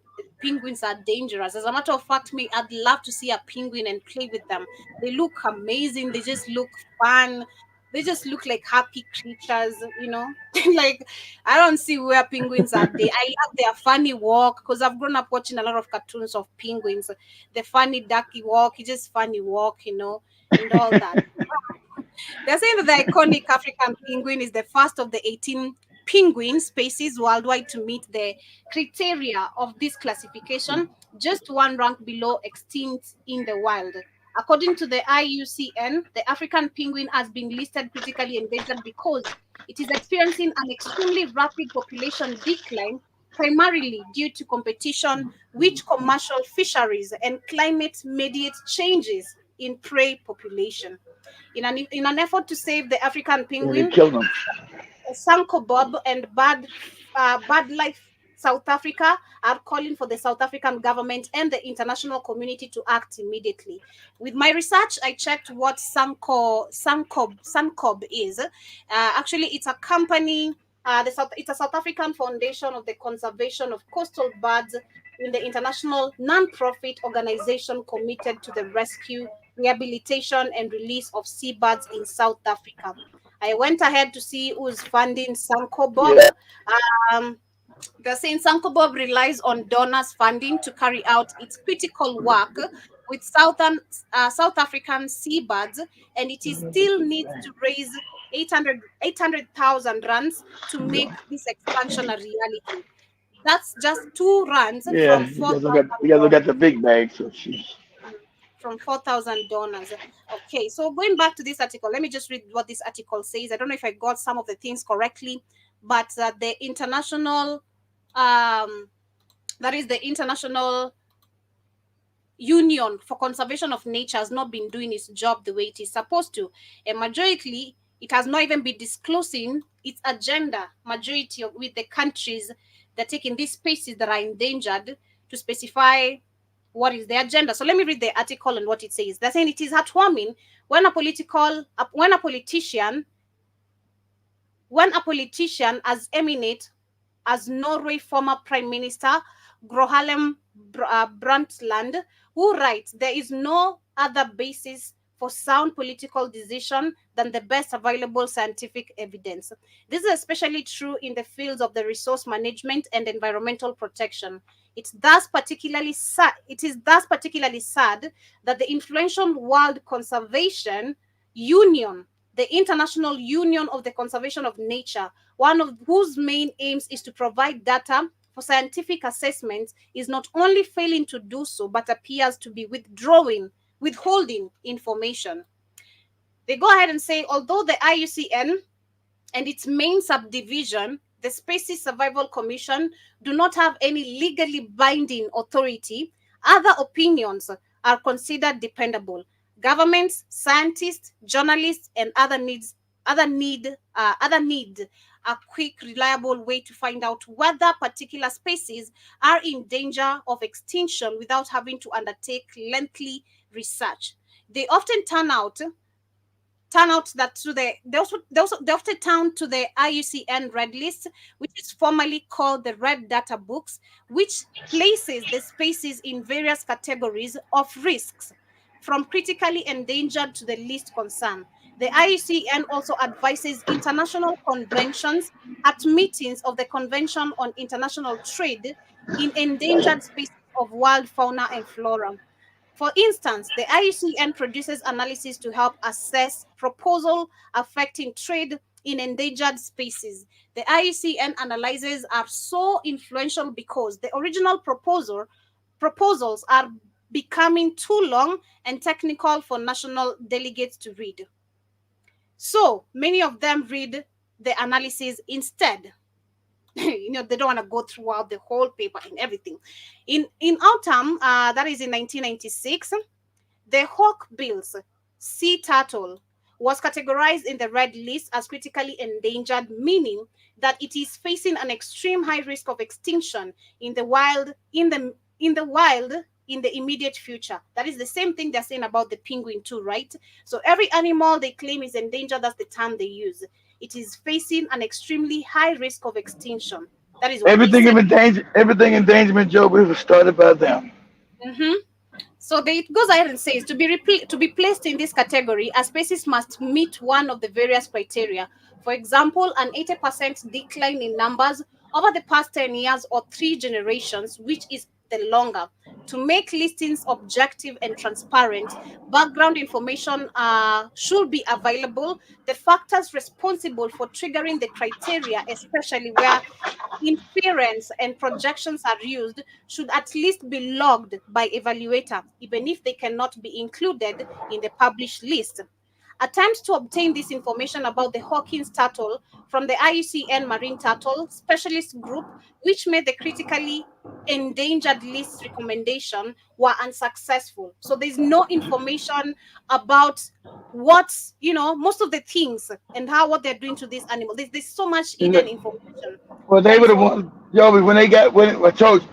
penguins are dangerous. As a matter of fact, me, I'd love to see a penguin and play with them. They look amazing. They just look fun. They just look like happy creatures, you know. Like, I don't see where penguins are. I love their funny walk because I've grown up watching a lot of cartoons of penguins. The funny ducky walk, it's just funny walk, you know, and all that. They're saying that the iconic African penguin is the first of the 18 penguin species worldwide to meet the criteria of this classification, just one rank below extinct in the wild. According to the IUCN, the African penguin has been listed critically endangered because it is experiencing an extremely rapid population decline, primarily due to competition with commercial fisheries and climate-mediated changes in prey population. In an effort to save the African And they penguin, killed them. Sanko Bob and Bad Life South Africa are calling for the South African government and the international community to act immediately. With my research, I checked what Sankob is. Actually, it's a company. It's a South African foundation of the conservation of coastal birds in the international non-profit organization committed to the rescue, rehabilitation, and release of seabirds in South Africa. I went ahead to see who's funding Sanko Bob. Yeah. Um, they're saying Sanko Bob relies on donors' funding to carry out its critical work with South African seabirds, and it is still needs to raise 800,000 rands to make this expansion a reality. That's just 2 rands Yeah. from You guys 4,000 look at the big bag, so she's from 4,000 donors. Okay, so going back to this article, let me just read what this article says. I don't know if I got some of the things correctly, but the international, that is the International Union for Conservation of Nature has not been doing its job the way it is supposed to. And majority, it has not even been disclosing its agenda, majority of with the countries that taking these species that are endangered to specify what is the agenda. So let me read the article and what it says. They're saying it is heartwarming when a politician as eminent as Norway former Prime Minister Gro Harlem Brundtland, who writes, "There is no other basis for sound political decision than the best available scientific evidence." This is especially true in the fields of the resource management and environmental protection. It is thus particularly sad that the influential World Conservation Union, the International Union of the Conservation of Nature, one of whose main aims is to provide data for scientific assessments, is not only failing to do so, but appears to be withholding information. They go ahead and say, although the IUCN and its main subdivision, the Species Survival Commission, do not have any legally binding authority, other opinions are considered dependable. Governments, scientists, journalists, and other need a quick, reliable way to find out whether particular species are in danger of extinction without having to undertake lengthy research. They often turn that to they often turn to the IUCN Red List, which is formerly called the Red Data Books, which places the species in various categories of risks, from critically endangered to the least concern. The IUCN also advises international conventions at meetings of the Convention on International Trade in endangered species of wild fauna and flora. For instance, the IUCN produces analysis to help assess proposals affecting trade in endangered species. The IUCN analyses are so influential because the original proposals are becoming too long and technical for national delegates to read. So many of them read the analysis instead. They don't want to go throughout the whole paper and everything. In autumn, that is in 1996, the hawkbill's sea turtle was categorized in the red list as critically endangered, meaning that it is facing an extreme high risk of extinction in the wild in the immediate future. That is the same thing they're saying about the penguin too, right? So every animal they claim is endangered, that's the term they use. It is facing an extremely high risk of extinction. That is what everything they say. endangerment, Joe, was started by them. Mm-hmm. So it goes ahead and says to be placed in this category, a species must meet one of the various criteria. For example, an 80% decline in numbers over the past 10 years or 3 generations, which is the longer. To make listings objective and transparent, background information should be available. The factors responsible for triggering the criteria, especially where inference and projections are used, should at least be logged by evaluator, even if they cannot be included in the published list. Attempts to obtain this information about the Hawkins turtle from the IUCN Marine Turtle Specialist Group, which made the critically endangered list recommendation, were unsuccessful. So there's no information about what's, most of the things and what they're doing to this animal. There's so much hidden information. Well, That they is would have what. won, Joey, when they got when I told you,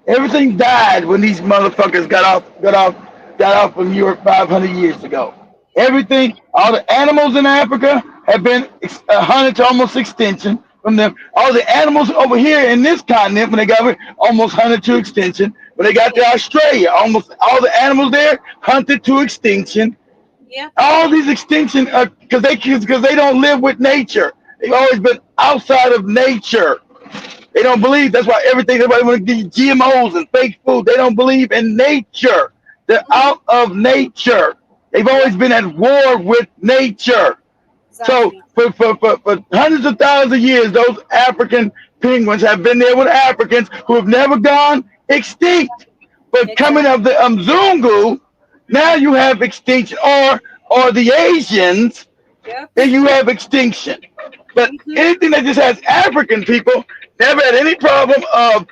everything died when these motherfuckers got off from Europe 500 years ago. Everything, all the animals in Africa have been hunted to almost extinction from them. All the animals over here in this continent, when they got almost hunted to extinction. When they got to Yeah, Australia, almost all the animals there hunted to extinction. yeah. All these extinction because they don't live with nature. They've always been outside of nature. They don't believe. That's why everybody want to give GMOs and fake food. They don't believe in nature. They're Mm-hmm. out of nature. They've Yeah, always been at war with nature. So exactly. for hundreds of thousands of years, those African penguins have been there with Africans who have never gone extinct. But coming Exactly. of the Mzungu, now Mm-hmm. you have extinction, or the Asians, Yeah. then you have extinction. But Mm-hmm. anything that just has African people never had any problem of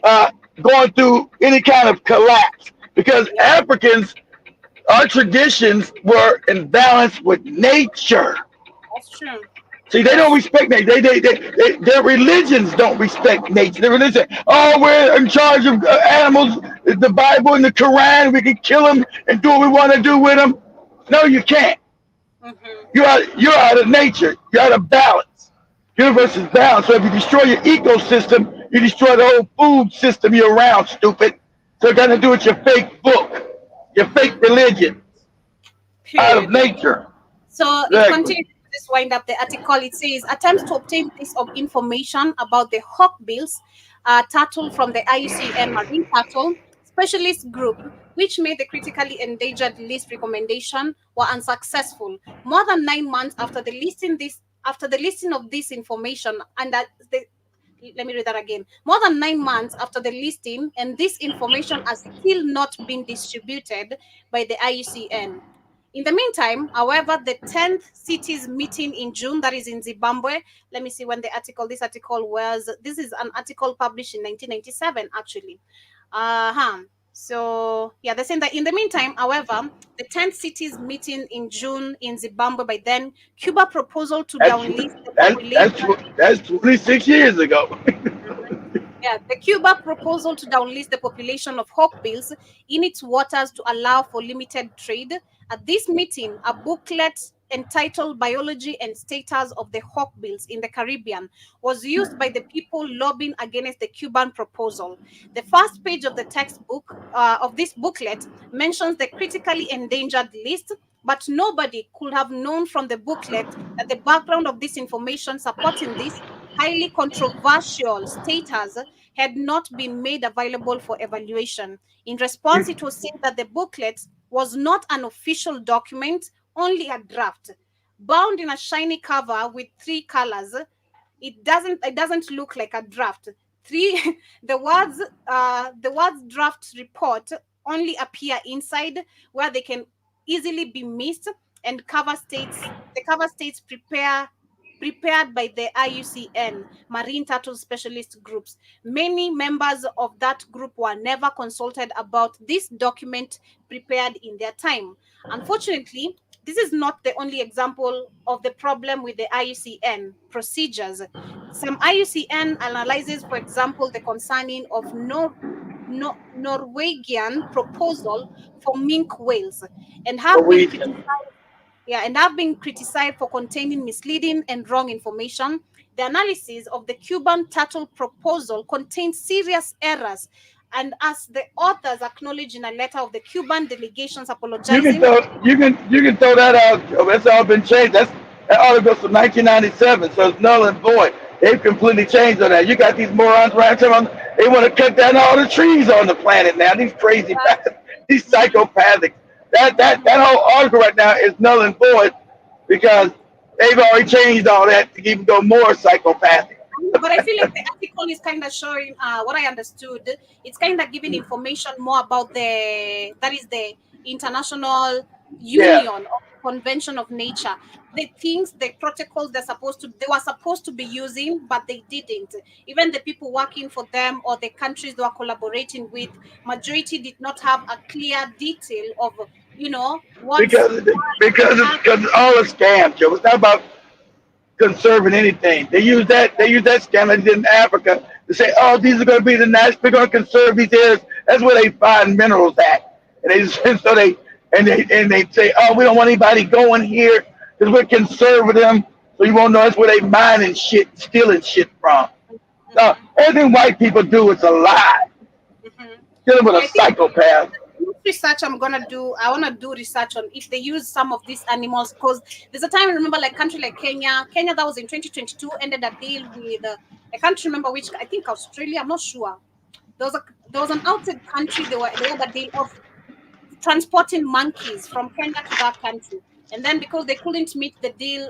uh, going through any kind of collapse because Yeah, Africans, our traditions were in balance with nature. that's true. See, they That's don't true. respect nature. Their religions don't respect nature. Their religion, oh, we're in charge of animals. The Bible and the Quran, we can kill them and do what we want to do with them. No, you can't. Mm-hmm. You're out of nature. You're out of balance. Universe is balanced. So if you destroy your ecosystem, you destroy the whole food system you're around, stupid. So it got to do with your fake book, your fake Mm-hmm. religion, out of Period. nature. So it Exactly. continues to just wind up the article. It says attempts to obtain this of information about the hawkbills turtle from the IUCN Marine Turtle Specialist Group, which made the critically endangered list recommendation, were unsuccessful. More than 9 months after the listing of this information, and that the let me read that again. More than 9 months after the listing, and this information has still not been distributed by the IUCN. In the meantime, however, the 10th cities meeting in June, that is in Zimbabwe. Let me see when this article was. This is an article published in 1997, actually. So, yeah, they're saying that in the meantime, however, the 10th cities meeting in June in Zimbabwe by then, Cuba proposal to That's downlist the that's population. that's that's 26 years ago. Yeah, the Cuba proposal to downlist the population of hawkbills in its waters to allow for limited trade. At this meeting, a booklet entitled Biology and Status of the Hawkbills in the Caribbean was used by the people lobbying against the Cuban proposal. The first page of the textbook of this booklet mentions the critically endangered list, but nobody could have known from the booklet that the background of this information supporting this highly controversial status had not been made available for evaluation. In response, it was said that the booklet was not an official document, only a draft, bound in a shiny cover with 3 colors. It doesn't look like a draft. Three the words draft report only appear inside where they can easily be missed, and the cover states prepared by the IUCN Marine Turtle Specialist Groups. Many members of that group were never consulted about this document prepared in their time. Unfortunately, this is not the only example of the problem with the IUCN procedures. Some IUCN analyzes, for example, the concerning of Norwegian proposal for minke whales and have been criticized, Norwegian. yeah, and have been criticized for containing misleading and wrong information. The analysis of the Cuban turtle proposal contains serious errors And as the authors acknowledge in a letter of the Cuban delegations You apologizing, can throw that out. Joe. That's all been changed. That article's from 1997, so it's null and void. They've completely changed on that. You got these morons right on. They want to cut down all the trees on the planet now. These crazy bastards, these psychopathic. That whole article right now is null and void because they've already changed all that to even go more psychopathic. but I feel like the article is kind of showing what I understood. It's kind of giving information more about the international Yeah, union or convention of nature. The things, the protocols they were supposed to be using, but they didn't. Even the people working for them or the countries they were collaborating with, majority did not have a clear detail of what's because it's all a scam, Joe. It's not about conserving anything. They use that scam like they did in Africa to say, oh, these are going to be the national. We're going to conserve these areas. That's where they find minerals at, and they say, oh, we don't want anybody going here because we're conserving them. So you won't know that's where they mining shit, stealing shit from. No, everything white people do is a lie. Mhm. Dealing with So a I think psychopath. research I'm gonna do. I wanna do research on if they use some of these animals because there's a time I remember like country like Kenya. Kenya that was in 2022 ended a deal with I can't remember which. I think Australia. I'm not sure. There was an outside country. They had a deal of transporting monkeys from Kenya to that country. And then because they couldn't meet the deal,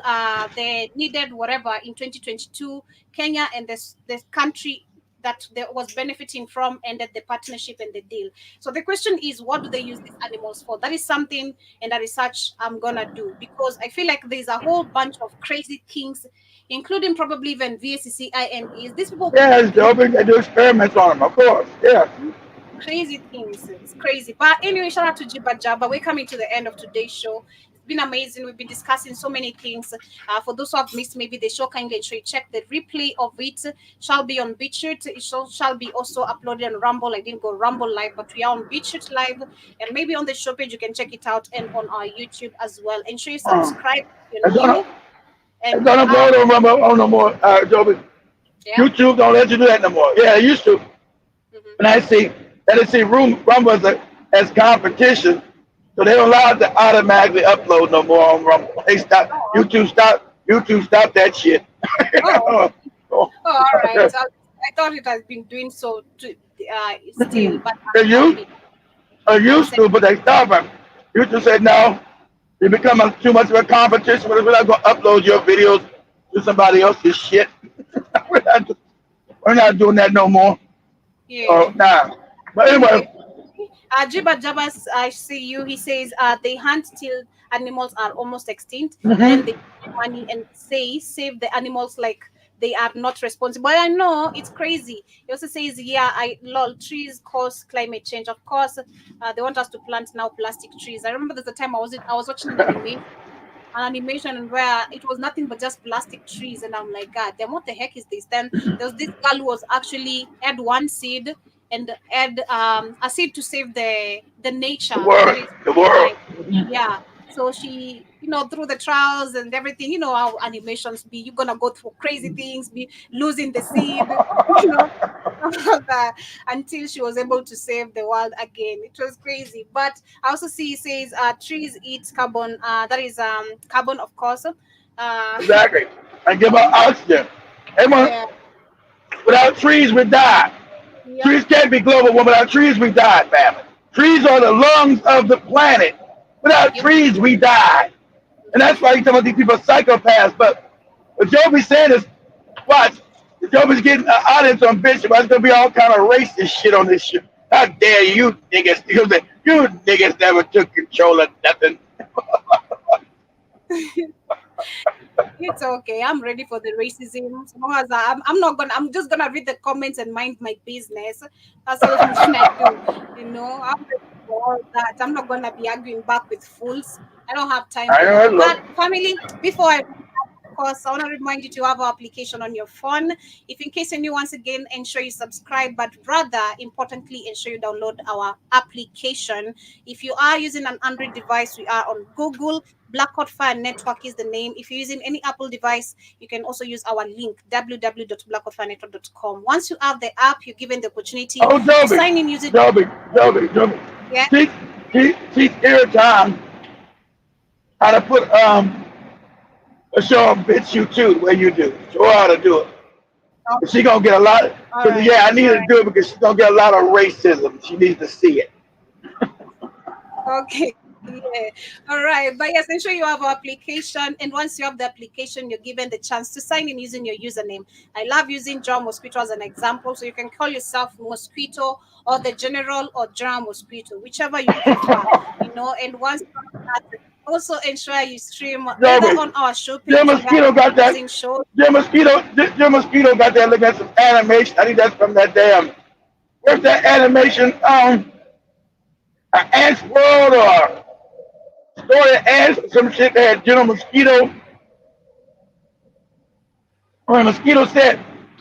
they needed whatever in 2022, Kenya and this country that they was benefiting from ended the partnership and the deal. So the question is, what do they use these animals for? That is something in the research I'm gonna do because I feel like there's a whole bunch of crazy things, including probably even VSCCIMEs. These people Yeah, it's dope. They do experiments on them, of course. Yeah. crazy things. It's crazy. But anyway, shout out to Jiba Jabba. We're coming to the end of today's show. It's been amazing. We've been discussing so many things. For those who have missed maybe the show, kindly ensure you check the replay of it. Shall be on BitChute. It shall be also uploaded on Rumble. I didn't go Rumble live, but we are on BitChute live. And maybe on the show page, you can check it out and on our YouTube as well. Ensure you subscribe if you're It's on, new. it's And on upload on Rumble on no more. Joby. yeah. YouTube don't let you do that no more. Yeah, it used to. Mhm. And I see Rumble as competition, so they don't allow it to automatically upload no more on Rumble. They stop Oh, YouTube stop that shit. oh, Oh, oh. oh, all right. I thought it has been doing so still, but They I'm used happy. or I was used saying, to, but they stopped them. YouTube said no. You become too much of a competition. We're not going to upload your videos to somebody else's shit. we're, not, we're not doing that no more. yeah. Oh, nah. But Anyway, anyway, Jiba Jabas, I see you. He says they hunt till animals are almost extinct. Then mhm. they make money and say save the animals like they are not responsible. But I know it's crazy. He also says, yeah, lol, trees cause climate change. Of course, they want us to plant now plastic trees. I remember there's a time I was watching an animation where it was nothing but just plastic trees, and I'm like, God damn, what the heck is this? Then there was this girl who was actually had one seed and had a seed to save the the nature that world, is the world. like, yeah. So she, through the trials and everything, how animations be, you're gonna go through crazy things, be losing the seed, you know, all that, until she was able to save the world again. It was crazy. But I also see it says trees eat carbon. That is carbon, of course. Exactly. And give out oxygen. Everyone, Yeah. without trees, we die. Yep. Trees can't be global warming. Without trees, we die, family. Trees are the lungs of the planet. Without Yep. trees, we die. And that's why you talk about these people are psychopaths. But what Joby's saying is, watch, Joby's getting an audience on Bishop. There's gonna be all kind of racist shit on this shit. How dare you niggas? You niggas never took control of nothing. It's okay. I'm ready for the racism. As long as I'm just gonna read the comments and mind my business. That's all I'm gonna do. I'm ready for all that. I'm not gonna be arguing back with fools. I don't have time I for know that. that's But love. family, before I course, I want to remind you to have our application on your phone. If in case you once again, ensure you subscribe, but rather importantly, ensure you download our application. If you are using an Android device, we are on Google. Black Hot Fire Network is the name. If you're using any Apple device, you can also use our link, www.blackhofirenetwork.com. Once you have the app, you're given the opportunity to sign in using... Joby. Yeah. Teach Airtime how to put a show on BitU2 the way you do. Show her how to do it. She gonna get a lot. All right. I need her to do it because she's gonna get a lot of racism. She needs to see it. Okay. Yeah. All right. But yes, ensure you have our application. And once you have the application, you're given the chance to sign in using your username. I love using John Mosquito as an example. So you can call yourself Mosquito or the General or John Mosquito, whichever you prefer. And once you have that, also ensure you stream either on our show page. Jim Mosquito got that. Jim Mosquito got that. Look at some animation. I think that's from that damn. Where's that animation? Ants World or Story of Ants or some shit that had General Mosquito. Or Mosquito said,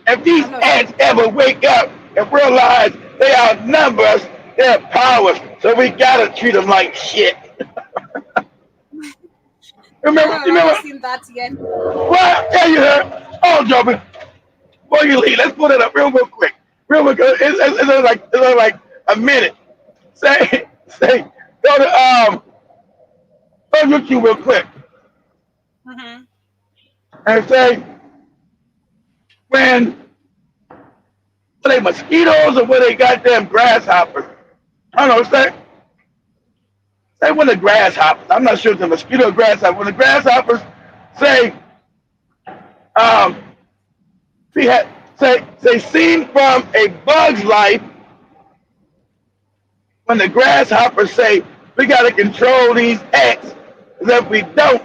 if these ants ever wake up and realize they outnumber us, they have powers, so we gotta treat them like shit. Remember? I haven't seen that yet. Well, yeah, you heard. Oh, Joby. Before you leave, let's put it up real quick. It's like a minute. Say, go to YouTube real quick. Mm-hmm. And say, were they mosquitoes or were they goddamn grasshoppers? I don't know, say when the grasshoppers, I'm not sure if the mosquito or grasshopper, when the grasshoppers say, say seen from a bug's life, when the grasshoppers say, we got to control these ants, because if we don't,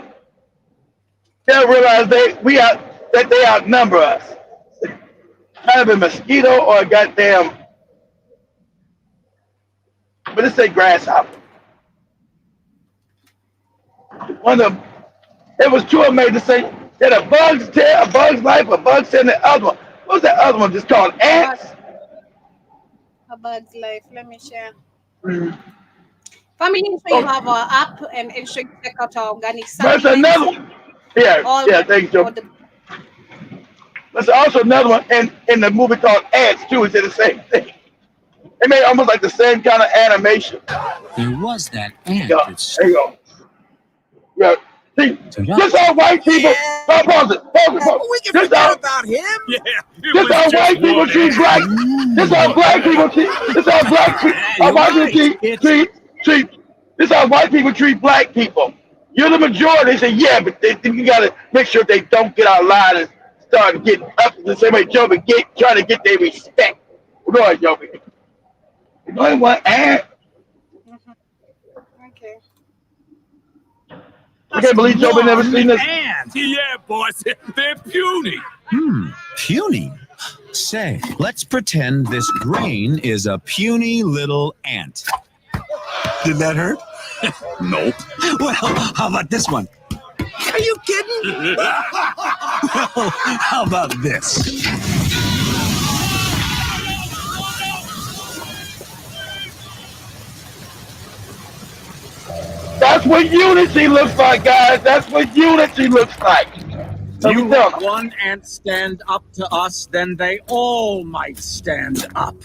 they'll realize that they outnumber us. Kind of a mosquito or a goddamn, but let's say grasshopper. One of them, it was two of them made to say that a bug's life, a bug said the other one. What was that other one just called? Ants? A bug's life. Let me share. Family, ensure you have our app and ensure you check out our organic supplements. There's another one. Yeah, thanks, Joe. There's also another one in the movie called Ants, too. It did the same thing. They made almost like the same kind of animation. There was that ant. There you go. Yeah. See, just how white people. Pause it. We can forget about him. Yeah. Just how white people treat black. Just how black people treat. Just how black people treat. This is how white people treat black people. You're the majority. They say, yeah, but you got to make sure they don't get out of line and start getting up the same way Joby trying to get their respect. Go ahead, Joby. You only one ant. Okay. I can't believe Joby never seen this. Ants. Yeah, boss. They're puny. Puny? Say, let's pretend this grain is a puny little ant. Did that hurt? Nope. Well, how about this one? Are you kidding? Well, how about this? That's what unity looks like, guys. That's what unity looks like. You let one ant stand up to us, then they all might stand up.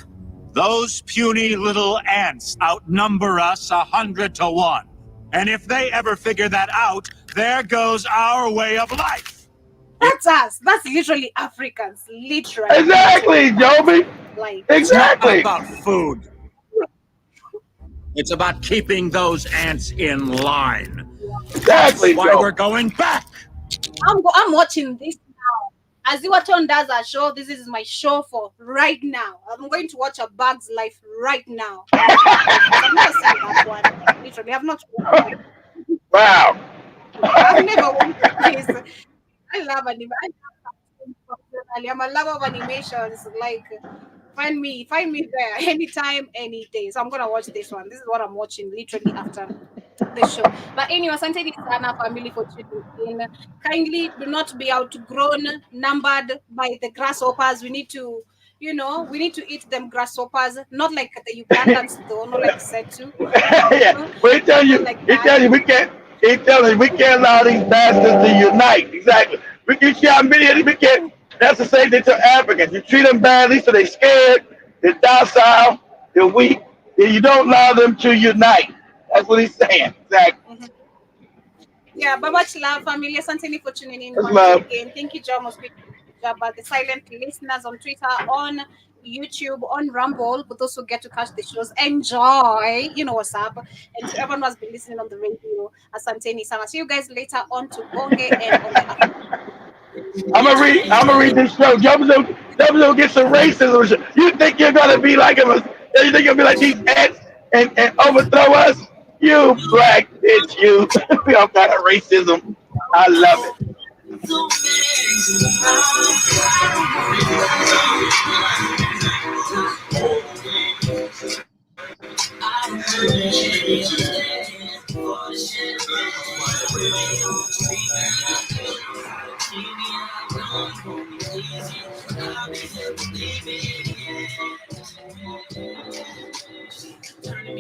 Those puny little ants outnumber us 100 to 1. And if they ever figure that out, there goes our way of life. That's us. That's literally Africans. Literally. Exactly, Joby. Like, exactly. It's not about food. It's about keeping those ants in line. Exactly. That's why we're going back. I'm watching this now. As Iwaton does a show, this is my show for right now. I'm going to watch A Bug's Life right now. I've never seen that one. Literally, I've not watched it. Wow. I've never watched this. I love animation. I'm a lover of animations. Like, find me there anytime, any day. So I'm gonna watch this one. This is what I'm watching literally after the show. But anyway, asante sana family for tuning in. Kindly do not be outgrown, numbered by the grasshoppers. We need to, we need to eat them grasshoppers, not like the Ugandans though, not like Setu. Yeah, but Not like he that. tell you we can't. He telling you we can't allow these bastards to unite. Exactly. You see how many we can't. That's the same thing to Africans. You treat them badly, so they scared, they're docile, they're weak. Then you don't allow them to unite. That's what he's saying. Exactly. Mhm. Yeah, but much love, family. Asante for tuning in That's once love. again. Thank you, John But the silent listeners on Twitter, on YouTube, on Rumble, for those who get to catch the shows, enjoy. You know what's up. And to everyone who has been listening on the radio, Asante Nisama. See you guys later on to Bonge and on the African. I'm gonna read this show. Jumbo get some racism. You think you're gonna be like him? You think you'll be like these ants and overthrow us? You black bitch, you. We all got of racism. I love it.